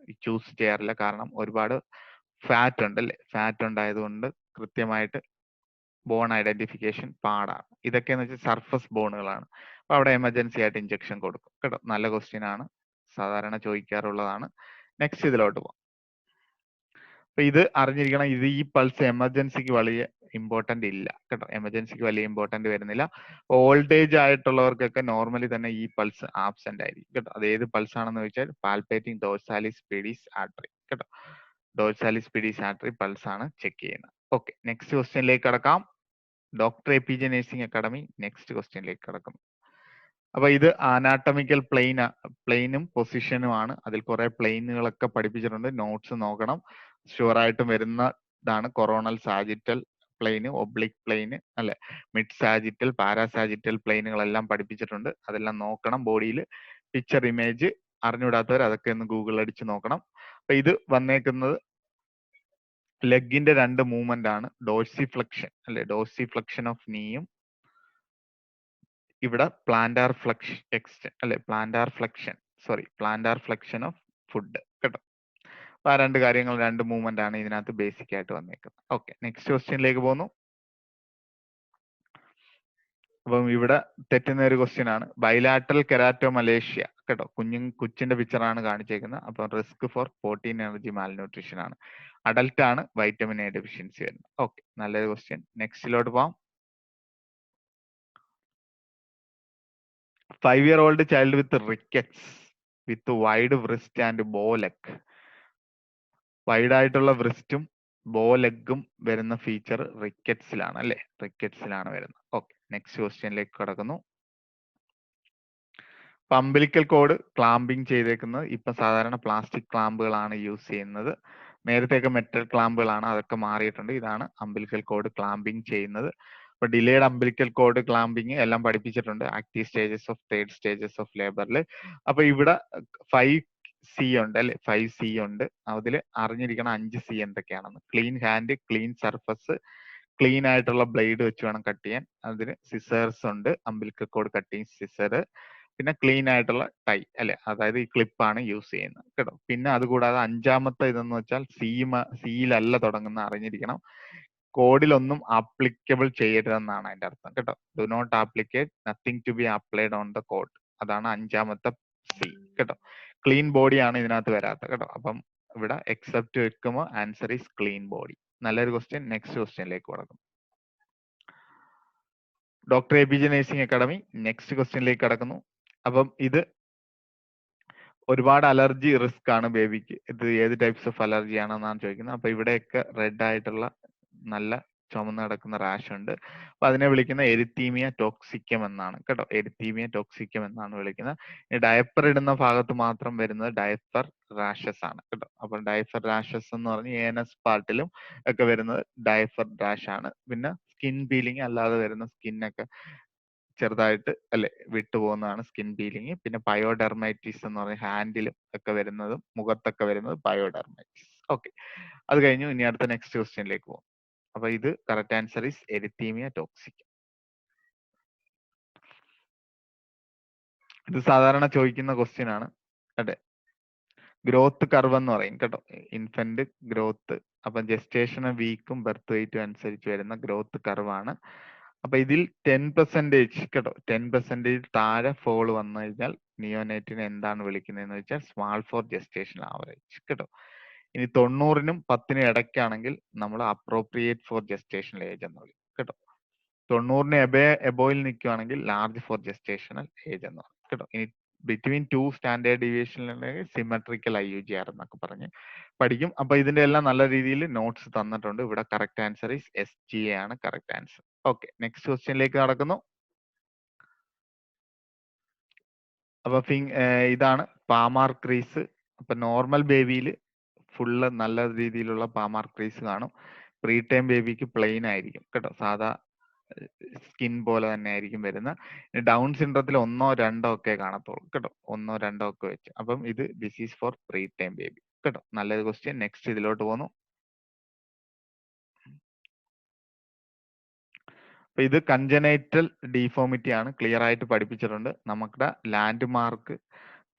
Speaker 1: ചൂസ് ചെയ്യാറില്ല, കാരണം ഒരുപാട് ഫാറ്റ് ഉണ്ട്, അല്ലെ. ഫാറ്റ് ഉണ്ടായതുകൊണ്ട് കൃത്യമായിട്ട് ബോൺ ഐഡന്റിഫിക്കേഷൻ പാടാണ്. ഇതൊക്കെ എന്ന് വെച്ചാൽ സർഫസ് ബോണുകളാണ്. അപ്പൊ അവിടെ എമർജൻസി ആയിട്ട് ഇഞ്ചക്ഷൻ കൊടുക്കും കേട്ടോ. നല്ല ക്വസ്റ്റ്യൻ ആണ്, സാധാരണ ചോദിക്കാറുള്ളതാണ്. നെക്സ്റ്റ് ഇതിലോട്ട് പോകാം. അപ്പൊ ഇത് അറിഞ്ഞിരിക്കണം, ഇത് ഈ പൾസ് എമർജൻസിക്ക് വലിയ ഇമ്പോർട്ടന്റ് ഇല്ല കേട്ടോ. എമർജൻസിക്ക് വലിയ ഇമ്പോർട്ടന്റ് വരുന്നില്ല. ഓൾഡ് ഏജ് ആയിട്ടുള്ളവർക്കൊക്കെ നോർമലി തന്നെ ഈ പൾസ് ആബ്സെന്റ് ആയിരിക്കും കേട്ടോ. അത് ഏത് പൾസ് ആണെന്ന് ചോദിച്ചാൽ പാൽപേറ്റിംഗ് ഡോർസാലിസ് പീഡിസ് ആർട്ടറി കേട്ടോ. ഡോർസാലിസ് പീഡിസ് ആർട്ടറി പൾസ് ആണ് ചെക്ക് ചെയ്യുന്നത്. ഓക്കെ, നെക്സ്റ്റ് ക്വസ്റ്റ്യനിലേക്ക് കടക്കാം. Doctor APJ nursing academy next ക്വസ്റ്റ്യനിലേക്ക് കടക്കുന്നു. അപ്പൊ ഇത് അനാട്ടമിക്കൽ പ്ലെയിനും പൊസിഷനുമാണ്. അതിൽ കുറെ പ്ലെയിനുകളൊക്കെ പഠിപ്പിച്ചിട്ടുണ്ട്. നോട്ട്സ് നോക്കണം. ഷുവർ ആയിട്ടും വരുന്നതാണ് കൊറോണൽ സാജിറ്റൽ പ്ലെയിന്, ഒബ്ലിക് പ്ലെയിന് അല്ലെ, മിഡ് സാജിറ്റൽ, പാരാസാജിറ്റൽ പ്ലെയിനുകളെല്ലാം പഠിപ്പിച്ചിട്ടുണ്ട്. അതെല്ലാം നോക്കണം. ബോഡിയിൽ പിക്ചർ ഇമേജ് അറിഞ്ഞുകൂടാത്തവർ അതൊക്കെ ഒന്ന് ഗൂഗിൾ അടിച്ച് നോക്കണം. അപ്പൊ ഇത് വന്നേക്കുന്നത് ലെഗിന്റെ രണ്ട് മൂവ്മെന്റ് ആണ്. ഡോഴ്സിഫ്ലക്ഷൻ അല്ലെ, ഡോഴ്സിഫ്ലക്ഷൻ ഓഫ് നീയും ഇവിടെ പ്ലാന്റാർ ഫ്ലക്ഷൻ അല്ലെ, പ്ലാന്റാർ ഫ്ലക്ഷൻ ഓഫ് ഫുഡ് കേട്ടോ. അപ്പൊ ആ രണ്ട് കാര്യങ്ങൾ, രണ്ട് മൂവ്മെന്റ് ആണ് ഇതിനകത്ത് ബേസിക് ആയിട്ട് വന്നേക്കുന്നത്. ഓക്കെ, നെക്സ്റ്റ് ക്വസ്റ്റ്യനിലേക്ക് പോകുന്നു. അപ്പം ഇവിടെ തെറ്റുന്ന ഒരു ക്വസ്റ്റ്യൻ ആണ്. ബൈലാറ്ററൽ കെരാറ്റോമലേഷ്യ കേട്ടോ, കൊച്ചിന്റെ പിക്ചറാണ് കാണിച്ചേക്കുന്നത്. അപ്പൊ risk for protein energy malnutrition ആണ്. അഡൽട്ട് ആണ് വൈറ്റമിൻ എ ഡെഫിഷ്യൻസി വരുന്നത്. ഓക്കെ, നല്ലൊരു ക്വസ്റ്റ്യൻ. നെക്സ്റ്റിലോട്ട് പോവാം. 5-year-old child with rickets with wide wrist and bow leg. Wide ആയിട്ടുള്ള wristഉം ബോ ലെഗും വരുന്ന ഫീച്ചർ റിക്കറ്റ്സിലാണ് അല്ലെ, റിക്കറ്റ്സിലാണ് വരുന്നത്. ഓക്കെ, നെക്സ്റ്റ് ക്വസ്റ്റ്യനിലേക്ക് കടക്കുന്നു. അംബിലിക്കൽ കോഡ് ക്ലാമ്പിംഗ് ചെയ്തേക്കുന്നത് ഇപ്പൊ സാധാരണ പ്ലാസ്റ്റിക് ക്ലാമ്പുകളാണ് യൂസ് ചെയ്യുന്നത്. നേരത്തെയൊക്കെ മെറ്റൽ ക്ലാമ്പുകളാണ്, അതൊക്കെ മാറിയിട്ടുണ്ട്. ഇതാണ് അംബിലിക്കൽ കോഡ് ക്ലാമ്പിംഗ് ചെയ്യുന്നത്. അപ്പൊ ഡിലേഡ് അംബിലിക്കൽ കോഡ് ക്ലാമ്പിംഗ് എല്ലാം പഠിപ്പിച്ചിട്ടുണ്ട്. Active stages of third stages of ലേബറിൽ. അപ്പൊ ഇവിടെ 5C ഉണ്ട് അല്ലെ, 5C ഉണ്ട്. അതിൽ അറിഞ്ഞിരിക്കണം 5C എന്തൊക്കെയാണെന്ന്. Clean hand, clean surface, clean ആയിട്ടുള്ള ബ്ലേഡ് വെച്ച് വേണം കട്ട് ചെയ്യാൻ. അതിന് സിസേഴ്സ് ഉണ്ട്, അംബിലിക്കൽ കോഡ് കട്ടിങ് സിസർ. പിന്നെ ക്ലീൻ ആയിട്ടുള്ള ടൈ അല്ലെ, അതായത് ഈ ക്ലിപ്പാണ് യൂസ് ചെയ്യുന്നത് കേട്ടോ. പിന്നെ അതുകൂടാതെ അഞ്ചാമത്തെ ഇതെന്ന് വെച്ചാൽ സിയിലല്ല തുടങ്ങുന്ന അറിഞ്ഞിരിക്കണം. കോഡിലൊന്നും ആപ്ലിക്കബിൾ ചെയ്യരുതെന്നാണ് അതിന്റെ അർത്ഥം കേട്ടോ. Do not applicate, nothing to be applied on the cord. അതാണ് അഞ്ചാമത്തെ സി കേട്ടോ. ക്ലീൻ ബോഡി ആണ് ഇതിനകത്ത് വരാത്തത് കേട്ടോ. അപ്പം ഇവിടെ എക്സെപ്റ്റ് വെക്കുമ്പോൾ ആൻസർ ഈസ് ക്ലീൻ ബോഡി. നല്ലൊരു ക്വസ്റ്റ്യൻ. നെക്സ്റ്റ് ക്വസ്റ്റ്യനിലേക്ക് കടക്കും. Doctor A P J nursing academy next ക്വസ്റ്റ്യനിലേക്ക് കടക്കുന്നു. അപ്പം ഇത് ഒരുപാട് അലർജി റിസ്ക് ആണ് ബേബിക്ക്. ഇത് ഏത് ടൈപ്സ് ഓഫ് അലർജി ആണെന്നാണ് ചോദിക്കുന്നത്. അപ്പൊ ഇവിടെയൊക്കെ റെഡ് ആയിട്ടുള്ള നല്ല ചുമന്ന് കിടക്കുന്ന റാഷ് ഉണ്ട്. അപ്പൊ അതിനെ വിളിക്കുന്ന എരിത്തീമിയ ടോക്സിക്കം എന്നാണ് കേട്ടോ. എരിത്തീമിയ ടോക്സിക്കം എന്നാണ് വിളിക്കുന്നത്. ഈ ഡയപ്പർ ഇടുന്ന ഭാഗത്ത് മാത്രം വരുന്നത് ഡയപ്പർ റാഷസ് ആണ് കേട്ടോ. അപ്പൊ ഡയപ്പർ റാഷസ് എന്ന് പറഞ്ഞ് ANS പാർട്ടിലും ഒക്കെ വരുന്നത് ഡയപ്പർ റാഷ് ആണ്. പിന്നെ സ്കിൻ പീലിംഗ് അല്ലാതെ വരുന്ന സ്കിന്നൊക്കെ ചെറുതായിട്ട് അല്ലെ വിട്ടുപോകുന്നതാണ് സ്കിൻ പീലിംഗ്. പിന്നെ ബയോഡെർമൈറ്റിസ് എന്ന് പറഞ്ഞ ഹാൻഡിലും ഒക്കെ വരുന്നതും മുഖത്തൊക്കെ വരുന്നത് ബയോഡെർമൈറ്റിസ്. ഓക്കെ, അത് കഴിഞ്ഞു. ഇനി അടുത്ത നെക്സ്റ്റ് ക്വസ്റ്റ്യനിലേക്ക് പോകും. അപ്പൊ ഇത് കറക്റ്റ് ആൻസർ ഈസ് എരിത്തീമിയ ടോക്സിക്ക. ഇത് സാധാരണ ചോദിക്കുന്ന ക്വസ്റ്റ്യൻ ആണ്. അതെ, ഗ്രോത്ത് കർവ് എന്ന് പറയും കേട്ടോ. ഇൻഫന്റ് ഗ്രോത്ത്, അപ്പൊ ജസ്റ്റേഷൻ വീക്കും ബർത്ത് വെയിറ്റും അനുസരിച്ച് വരുന്ന ഗ്രോത്ത് കർവാണ്. അപ്പൊ ഇതിൽ 10% കേട്ടോ, 10% താഴെ ഫോൾ വന്നു കഴിഞ്ഞാൽ നിയോനേറ്റിനെ എന്താണ് വിളിക്കുന്നതെന്ന് വെച്ചാൽ സ്മാൾ ഫോർ ജസ്റ്റേഷൻ ആവറേജ് കേട്ടോ. ഇനി 90-നും 10-നും ഇടയ്ക്കാണെങ്കിൽ നമ്മൾ അപ്രോപ്രിയേറ്റ് ഫോർ ജസ്റ്റേഷണൽ ഏജ് എന്ന് വിളിക്കും കേട്ടോ. 90-ന് എബോയിൽ നിൽക്കുകയാണെങ്കിൽ ലാർജ് ഫോർ ജസ്റ്റേഷണൽ ഏജ് എന്ന് പറയും കേട്ടോ. ഇനി ബിറ്റ്വീൻ 2 സ്റ്റാൻഡേർഡ് ഡീവിയേഷനിലുണ്ടെങ്കിൽ സിമെട്രിക്കൽ IUGR എന്നൊക്കെ പറഞ്ഞ് പഠിക്കും. അപ്പൊ ഇതിന്റെ എല്ലാം നല്ല രീതിയിൽ നോട്ട്സ് തന്നിട്ടുണ്ട്. ഇവിടെ കറക്റ്റ് ആൻസർ ഈസ് SGA ആണ് കറക്റ്റ് ആൻസർ. ഓക്കെ, നെക്സ്റ്റ് ക്വസ്റ്റ്യനിലേക്ക് കടക്കുന്നു. അപ്പൊ ഇതാണ് പാമാർ ക്രീസ്. അപ്പൊ നോർമൽ ബേബിയിൽ ഫുള്ള് നല്ല രീതിയിലുള്ള പാമാർ ക്രീസ് കാണും. പ്രീ ടൈം ബേബിക്ക് പ്ലെയിൻ ആയിരിക്കും കേട്ടോ, സാധാ സ്കിൻ പോലെ തന്നെ ആയിരിക്കും വരുന്നത്. ഡൗൺ സിൻഡ്രത്തിൽ 1-ഓ 2-ഓ ഒക്കെ കാണത്തുള്ളൂ കേട്ടോ, 1-ഓ 2-ഓ ഒക്കെ വെച്ച്. അപ്പം ഇത് disease four pre time baby കേട്ടോ. നല്ലൊരു ക്വസ്റ്റ്യൻ. നെക്സ്റ്റ് ഇതിലോട്ട് പോകുന്നു. അപ്പൊ ഇത് കൺജനൈറ്റൽ ഡിഫോമിറ്റി ആണ്, ക്ലിയർ ആയിട്ട് പഠിപ്പിച്ചിട്ടുണ്ട്. നമ്മുടെ ലാൻഡ് മാർക്ക്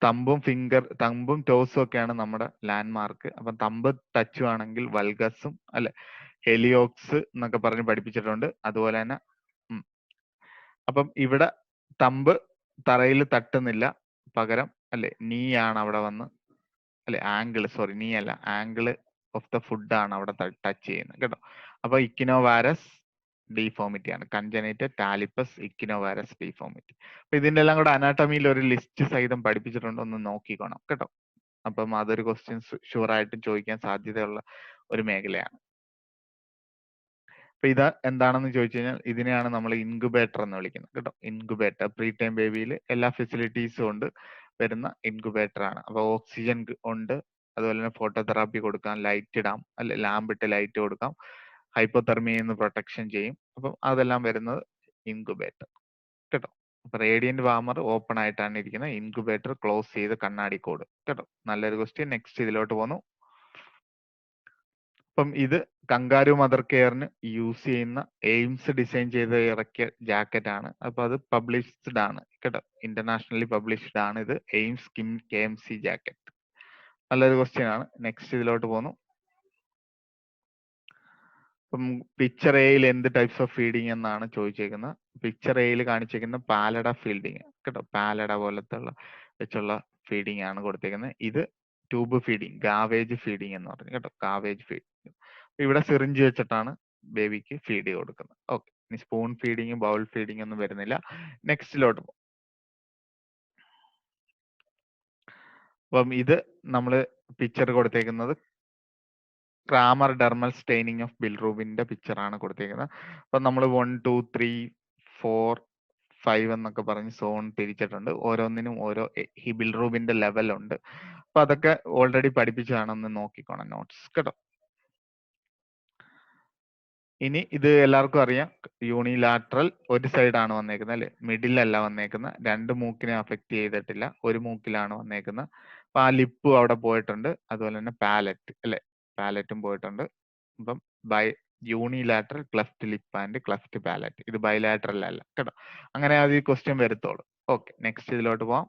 Speaker 1: തമ്പും ടോസും ഒക്കെയാണ് നമ്മുടെ ലാൻഡ് മാർക്ക്. അപ്പം തമ്പ് ടച്ചും ആണെങ്കിൽ വൽഗസും അല്ലെ ഹെലിയോക്സ് എന്നൊക്കെ പറഞ്ഞ് പഠിപ്പിച്ചിട്ടുണ്ട്. അതുപോലെ തന്നെ അപ്പം ഇവിടെ തമ്പ് തറയിൽ തട്ടുന്നില്ല, പകരം അല്ലെ നീ ആണ് അവിടെ വന്ന് അല്ലെ നീ അല്ല, ആംഗിള് ഓഫ് ദ ഫുഡ് ആണ് അവിടെ ടച്ച് ചെയ്യുന്നത് കേട്ടോ. അപ്പൊ ഇക്കിനോവാരസ് ഡിഫോമിറ്റി ആണ്, കൺജനൈറ്റൽ ടാലിപ്പസ് ഇക്കിനോവാരസ് ഡിഫോമിറ്റി. അപ്പൊ ഇതിന്റെ എല്ലാം കൂടെ അനാട്ടമിയിൽ ഒരു ലിസ്റ്റ് സഹിതം പഠിപ്പിച്ചിട്ടുണ്ട്, ഒന്ന് നോക്കിക്കോണം കേട്ടോ. അപ്പം അതൊരു ക്വസ്റ്റ്യൻ ഷുവർ ആയിട്ടും ചോദിക്കാൻ സാധ്യതയുള്ള ഒരു മേഖലയാണ്. അപ്പൊ ഇത് എന്താണെന്ന് ചോദിച്ചു കഴിഞ്ഞാൽ ഇതിനെയാണ് നമ്മൾ ഇൻക്യുബേറ്റർ എന്ന് വിളിക്കുന്നത് കേട്ടോ. ഇൻക്യുബേറ്റർ പ്രീ ടൈം ബേബിയിൽ എല്ലാ ഫെസിലിറ്റീസും ഉണ്ട് വരുന്ന ഇൻക്യുബേറ്റർ ആണ്. അപ്പൊ ഓക്സിജൻ ഉണ്ട്, അതുപോലെ തന്നെ ഫോട്ടോതെറാപ്പി കൊടുക്കാം, ലൈറ്റ് ഇടാം, അല്ലെ ലാമ്പ് ഇട്ട് ലൈറ്റ് കൊടുക്കാം, ഹൈപ്പോതെർമിയിൽ നിന്ന് പ്രൊട്ടക്ഷൻ ചെയ്യും. അപ്പം അതെല്ലാം വരുന്നത് ഇൻക്യുബേറ്റർ കേട്ടോ. അപ്പൊ റേഡിയന്റ് വാമർ ഓപ്പൺ ആയിട്ടാണ് ഇരിക്കുന്നത്, ഇൻക്യുബേറ്റർ ക്ലോസ് ചെയ്ത് കണ്ണാടി കോഡ് കേട്ടോ. നല്ലൊരു ക്വസ്റ്റ്യൻ. നെക്സ്റ്റ് ഇതിലോട്ട് പോന്നു. അപ്പം ഇത് കങ്കാരു മദർ കെയറിന് യൂസ് ചെയ്യുന്ന എയിംസ് ഡിസൈൻ ചെയ്ത് ഇറക്കിയ ജാക്കറ്റ് ആണ്. അപ്പൊ അത് പബ്ലിഷ്ഡ് ആണ് കേട്ടോ, ഇന്റർനാഷണലി പബ്ലിഷ്ഡ് ആണ് ഇത്, എയിംസ് കിം KMC ജാക്കറ്റ്. നല്ലൊരു ക്വസ്റ്റ്യൻ ആണ്. നെക്സ്റ്റ് ഇതിലോട്ട് പോന്നു. ഇപ്പം പിക്ചർ എയിൽ എന്ത് ടൈപ്സ് ഓഫ് ഫീഡിങ് എന്നാണ് ചോദിച്ചേക്കുന്നത്. പിക്ചർ എയിൽ കാണിച്ചേക്കുന്ന പാലട ഫീഡിങ് കേട്ടോ, പാലട പോലത്തെ വെച്ചുള്ള ഫീഡിങ് ആണ് കൊടുത്തേക്കുന്നത്. ഇത് ട്യൂബ് ഫീഡിങ്, ഗാവേജ് ഫീഡിങ് എന്ന് പറഞ്ഞു കേട്ടോ, ഗാവേജ് ഫീഡിങ്. ഇവിടെ സിറിഞ്ച് വെച്ചിട്ടാണ് ബേബിക്ക് ഫീഡ് കൊടുക്കുന്നത്. ഓക്കെ, ഇനി സ്പൂൺ ഫീഡിങ്, ബൗൾ ഫീഡിങ് ഒന്നും വരുന്നില്ല. നെക്സ്റ്റിലോട്ട് പോകും. അപ്പം ഇത് നമ്മൾ പിക്ചർ കൊടുത്തേക്കുന്നത് ക്രാമർ ഡെർമൽ സ്റ്റെയിനിങ് ഓഫ് ബിൽറൂബിന്റെ പിക്ചർ ആണ് കൊടുത്തേക്കുന്നത്. അപ്പൊ നമ്മൾ 1, 2, 3, 4, 5 എന്നൊക്കെ പറഞ്ഞ് സോൺ തിരിച്ചിട്ടുണ്ട്. ഓരോന്നിനും ഓരോ ഈ ബിൽറൂബിന്റെ ലെവൽ ഉണ്ട്. അപ്പൊ അതൊക്കെ ഓൾറെഡി പഠിപ്പിച്ചതാണെന്ന് നോക്കിക്കോണം നോട്ട്സ് കേട്ടോ. ഇനി ഇത് എല്ലാവർക്കും അറിയാം, യൂണിലാറ്ററൽ ഒരു സൈഡാണ് വന്നേക്കുന്നത് അല്ലെ, മിഡിലല്ല വന്നേക്കുന്നത്. രണ്ട് മൂക്കിനെ അഫക്ട് ചെയ്തിട്ടില്ല, ഒരു മൂക്കിലാണ് വന്നേക്കുന്നത്. അപ്പൊ ആ ലിപ്പും അവിടെ പോയിട്ടുണ്ട്, അതുപോലെ തന്നെ പാലറ്റ് അല്ലെ, പാലറ്റും പോയിട്ടുണ്ട്. അപ്പം unilateral cleft lip and cleft palate, ഇത് ബൈലാറ്ററൽ അല്ല കേട്ടോ. അങ്ങനെ അത് ഈ ക്വസ്റ്റ്യൻ വരത്തോളൂ. ഓക്കെ, നെക്സ്റ്റ് ഇതിലോട്ട് പോവാം.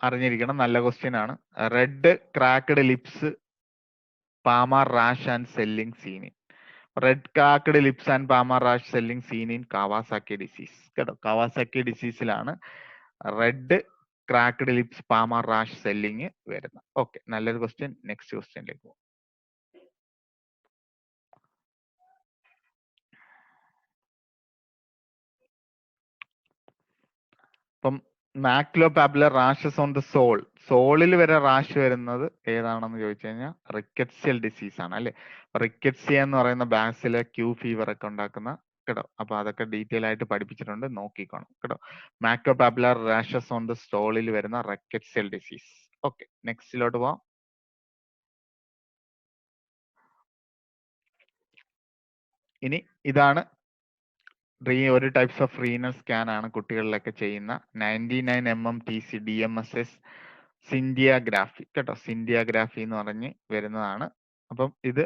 Speaker 1: അറിഞ്ഞിരിക്കണം, നല്ല ക്വസ്റ്റ്യൻ ആണ്. Red cracked lips, palmar rash and swelling seen in red cracked lips and palmar rash swelling seen in Kawasaki disease കേട്ടോ. കാവാസാക്കി ഡിസീസിലാണ് red cracked lips palmar rash swelling വരുന്നത്. Okay, നല്ലൊരു question. Next ക്വസ്റ്റ്യനിലേക്ക് പോകും. അപ്പം maculopapular rashes on the sole, സോളിൽ വരെ rash വരുന്നത് ഏതാണെന്ന് ചോദിച്ചു കഴിഞ്ഞാൽ റിക്കറ്റ്സിയൽ ഡിസീസ് ആണ് അല്ലെ. റിക്കറ്റ്സിയ എന്ന് പറയുന്ന ബാസിലെ ക്യൂ ഫീവർ ഒക്കെ ഉണ്ടാക്കുന്ന കേട്ടോ. അപ്പൊ അതൊക്കെ ഡീറ്റെയിൽ ആയിട്ട് പഠിപ്പിച്ചിട്ടുണ്ട്, നോക്കിക്കോണം കേട്ടോ. മാക്ലോപാപ്പുലർ റാഷസ് ഓൺ ദ സോളിൽ വരുന്ന റിക്കറ്റ്സിയൽ ഡിസീസ്. ഓക്കെ, നെക്സ്റ്റിലോട്ട് പോവാം. ഇനി ഇതാണ് ഒരു ടൈപ്സ് ഓഫ് റീനൽ സ്കാൻ ആണ് കുട്ടികളിലൊക്കെ ചെയ്യുന്ന 99 mm TC DMSS സിൻഡിയാഗ്രാഫി കേട്ടോ. സിൻഡിയാഗ്രാഫി എന്ന് പറഞ്ഞ് വരുന്നതാണ്. അപ്പം ഇത്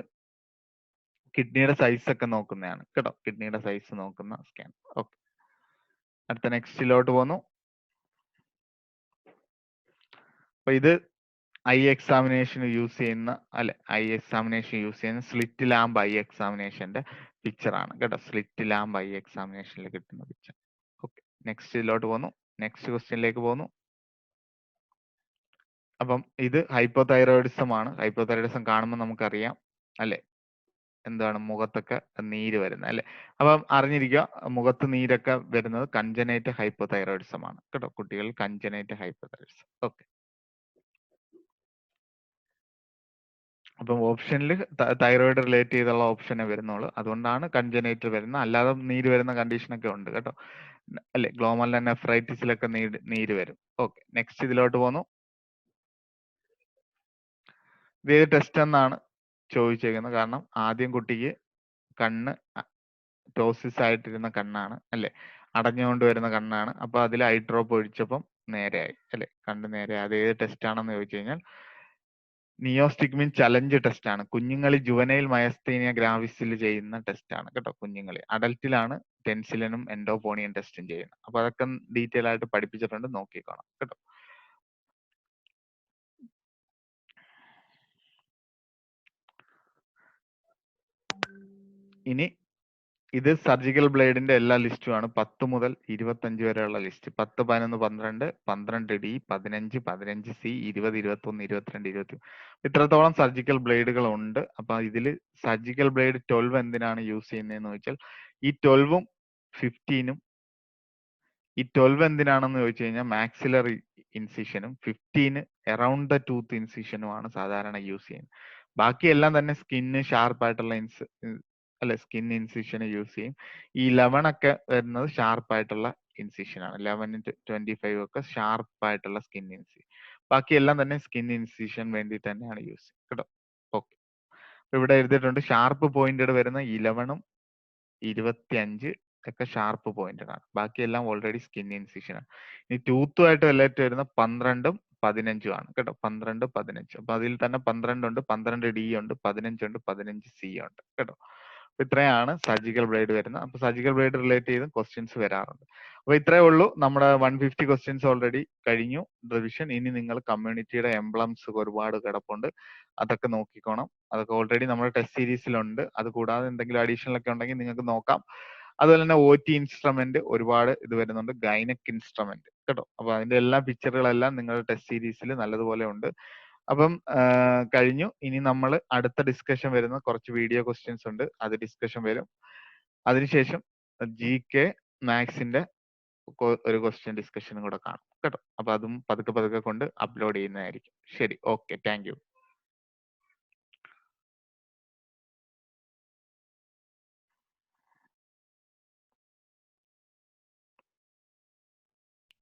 Speaker 1: കിഡ്നിയുടെ സൈസ് ഒക്കെ നോക്കുന്നതാണ് കേട്ടോ, കിഡ്നിയുടെ സൈസ് നോക്കുന്ന സ്കാൻ. ഓക്കെ, അടുത്ത നെക്സ്റ്റിലോട്ട് പോന്നു. അപ്പൊ ഇത് ഐ എക്സാമിനേഷൻ യൂസ് ചെയ്യുന്ന സ്ലിറ്റ് ലാമ്പ് ഐ എക്സാമിനേഷന്റെ പിക്ചർ ആണ് കേട്ടോ. സ്ലിറ്റ് ലാമ്പ് ഐ എക്സാമിനേഷനിൽ കിട്ടുന്ന പിക്ചർ. ഓക്കെ, നെക്സ്റ്റ് ഇതിലോട്ട് പോന്നു. നെക്സ്റ്റ് ക്വസ്റ്റ്യനിലേക്ക് പോന്നു. അപ്പം ഇത് ഹൈപ്പോതൈറോയിഡിസം ആണ്. ഹൈപ്പോതൈറോയിഡിസം കാണുമ്പോൾ നമുക്കറിയാം അല്ലെ, എന്താണ് മുഖത്തൊക്കെ നീര് വരുന്നത് അല്ലെ. അപ്പം അറിഞ്ഞിരിക്കുക, മുഖത്ത് നീരൊക്കെ വരുന്നത് കൺജനൈറ്റ് ഹൈപ്പോതൈറോയിഡിസം ആണ് കേട്ടോ. കുട്ടികൾ കൺജനൈറ്റ് ഹൈപ്പോതൈറോയിഡിസം. ഓക്കെ, അപ്പം ഓപ്ഷനിൽ തൈറോയിഡ് റിലേറ്റ് ചെയ്തുള്ള ഓപ്ഷനെ വരുന്നുള്ളൂ, അതുകൊണ്ടാണ് കൺജനൈറ്റ് വരുന്നത്. അല്ലാതെ നീര് വരുന്ന കണ്ടീഷനൊക്കെ ഉണ്ട് കേട്ടോ അല്ലെ. ഗ്ലോമൽ നെഫ്രൈറ്റിസിലൊക്കെ നീര് വരും. ഓക്കെ, നെക്സ്റ്റ് ഇതിലോട്ട് പോന്നു. ഇത് ഏത് ടെസ്റ്റ് എന്നാണ് ചോദിച്ചേക്കുന്നത്. കാരണം ആദ്യം കുട്ടിക്ക് കണ്ണ് ടോസിസ് ആയിട്ടിരുന്ന കണ്ണാണ് അല്ലെ, അടഞ്ഞുകൊണ്ട് വരുന്ന കണ്ണാണ്. അപ്പൊ അതിൽ ഐ ഡ്രോപ്പ് ഒഴിച്ചപ്പം നേരെയായി അല്ലെ, കണ്ണ് നേരെ. അത് ഏത് ടെസ്റ്റ് ആണെന്ന് ചോദിച്ചു കഴിഞ്ഞാൽ നിയോസ്റ്റിഗ്മിൻ ചലഞ്ച് ടെസ്റ്റ് ആണ്. കുഞ്ഞുങ്ങളിൽ ജുവനൈൽ മയസ്തീനിയ ഗ്രാവിസിൽ ചെയ്യുന്ന ടെസ്റ്റ് ആണ് കേട്ടോ. കുഞ്ഞുങ്ങളിൽ, അഡൽട്ടിലാണ് ടെൻസിലിനും എൻഡോപോണിയൻ ടെസ്റ്റും ചെയ്യുന്നത്. അപ്പൊ അതൊക്കെ ഡീറ്റെയിൽ ആയിട്ട് പഠിപ്പിച്ചിട്ടുണ്ട്, നോക്കിക്കോണം കേട്ടോ. ഇനി ഇത് സർജിക്കൽ ബ്ലേഡിന്റെ എല്ലാ ലിസ്റ്റും ആണ്. 10 മുതൽ 25 വരെയുള്ള ലിസ്റ്റ്. 10, 11, 12, 12D, 15, 15C, 20, 21, 22, 20. ഇത്രത്തോളം സർജിക്കൽ ബ്ലേഡുകൾ ഉണ്ട്. അപ്പൊ ഇതിൽ സർജിക്കൽ ബ്ലേഡ് 12 എന്തിനാണ് യൂസ് ചെയ്യുന്നതെന്ന് ചോദിച്ചാൽ ഈ 12ഉം 15ഉം ഈ 12 എന്തിനാണെന്ന് ചോദിച്ചു കഴിഞ്ഞാൽ മാക്സിലറി ഇൻസിഷനും 15 അറൗണ്ട് ദ ടൂത്ത് ഇൻസിഷനുമാണ് സാധാരണ യൂസ് ചെയ്യുന്നത്. ബാക്കിയെല്ലാം തന്നെ സ്കിന്ന് ഷാർപ്പായിട്ടുള്ള അല്ലെ സ്കിൻ ഇൻസിഷന് യൂസ് ചെയ്യും. ഈ 11 ഒക്കെ വരുന്നത് ഷാർപ്പായിട്ടുള്ള ഇൻസിഷനാണ്. 11 to 25 ഒക്കെ ഷാർപ്പായിട്ടുള്ള സ്കിൻ ഇൻസിഷൻ. ബാക്കിയെല്ലാം തന്നെ സ്കിൻ ഇൻസിഷൻ വേണ്ടി തന്നെയാണ് യൂസ് ചെയ്യുന്നത് കേട്ടോ. ഓക്കെ, ഇവിടെ എഴുതിയിട്ടുണ്ട് ഷാർപ്പ് പോയിന്റഡ് വരുന്ന 11ഉം 25 ഒക്കെ ഷാർപ്പ് പോയിന്റഡ് ആണ്. ബാക്കിയെല്ലാം ഓൾറെഡി സ്കിൻ ഇൻസിഷൻ ആണ്. ഇനി ടൂത്തുമായിട്ട് റിലേറ്റ് വരുന്ന 12ഉം 15ഉം ആണ് കേട്ടോ. 12, 15. അപ്പൊ അതിൽ തന്നെ 12 ഉണ്ട്, 12D ഉണ്ട്, 15 ഉണ്ട്, 15C ഉണ്ട് കേട്ടോ. അപ്പൊ ഇത്രയാണ് സർജിക്കൽ ബ്ലേഡ് വരുന്നത്. അപ്പൊ സർജിക്കൽ ബ്ലേഡ് റിലേറ്റ് ചെയ്ത് ക്വസ്റ്റ്യൻസ് വരാറുണ്ട്. അപ്പൊ ഇത്രയേ ഉള്ളൂ. നമ്മുടെ 150 ക്വസ്റ്റ്യൻസ് ഓൾറെഡി കഴിഞ്ഞു റിവിഷൻ. ഇനി നിങ്ങൾ കമ്മ്യൂണിറ്റിയുടെ എംബ്ലംസ് ഒരുപാട് കിടപ്പുണ്ട്, അതൊക്കെ നോക്കിക്കോണം. അതൊക്കെ ഓൾറെഡി നമ്മുടെ ടെസ്റ്റ് സീരീസിലുണ്ട്. അത് കൂടാതെ എന്തെങ്കിലും അഡീഷണൽ ഒക്കെ ഉണ്ടെങ്കിൽ നിങ്ങൾക്ക് നോക്കാം. അതുപോലെ തന്നെ OT ഇൻസ്ട്രുമെന്റ് ഒരുപാട് ഇത് വരുന്നുണ്ട്, ഗൈനക് ഇൻസ്ട്രുമെന്റ് കേട്ടോ. അപ്പൊ അതിന്റെ എല്ലാ പിക്ചറുകളെല്ലാം നിങ്ങളുടെ ടെസ്റ്റ് സീരീസിൽ നല്ലതുപോലെ ഉണ്ട്. അപ്പം കഴിഞ്ഞു. ഇനി നമ്മൾ അടുത്ത ഡിസ്കഷൻ വരുന്ന കുറച്ച് വീഡിയോ ക്വസ്റ്റ്യൻസ് ഉണ്ട്, അത് ഡിസ്കഷൻ വരും. അതിനുശേഷം GK മാത്സിന്റെ ഒരു ക്വസ്റ്റ്യൻ ഡിസ്കഷനും കൂടെ കാണും കേട്ടോ. അപ്പൊ അതും പതുക്കെ പതുക്കെ കൊണ്ട് അപ്ലോഡ് ചെയ്യുന്നതായിരിക്കും. ശരി, ഓക്കെ, താങ്ക് യു.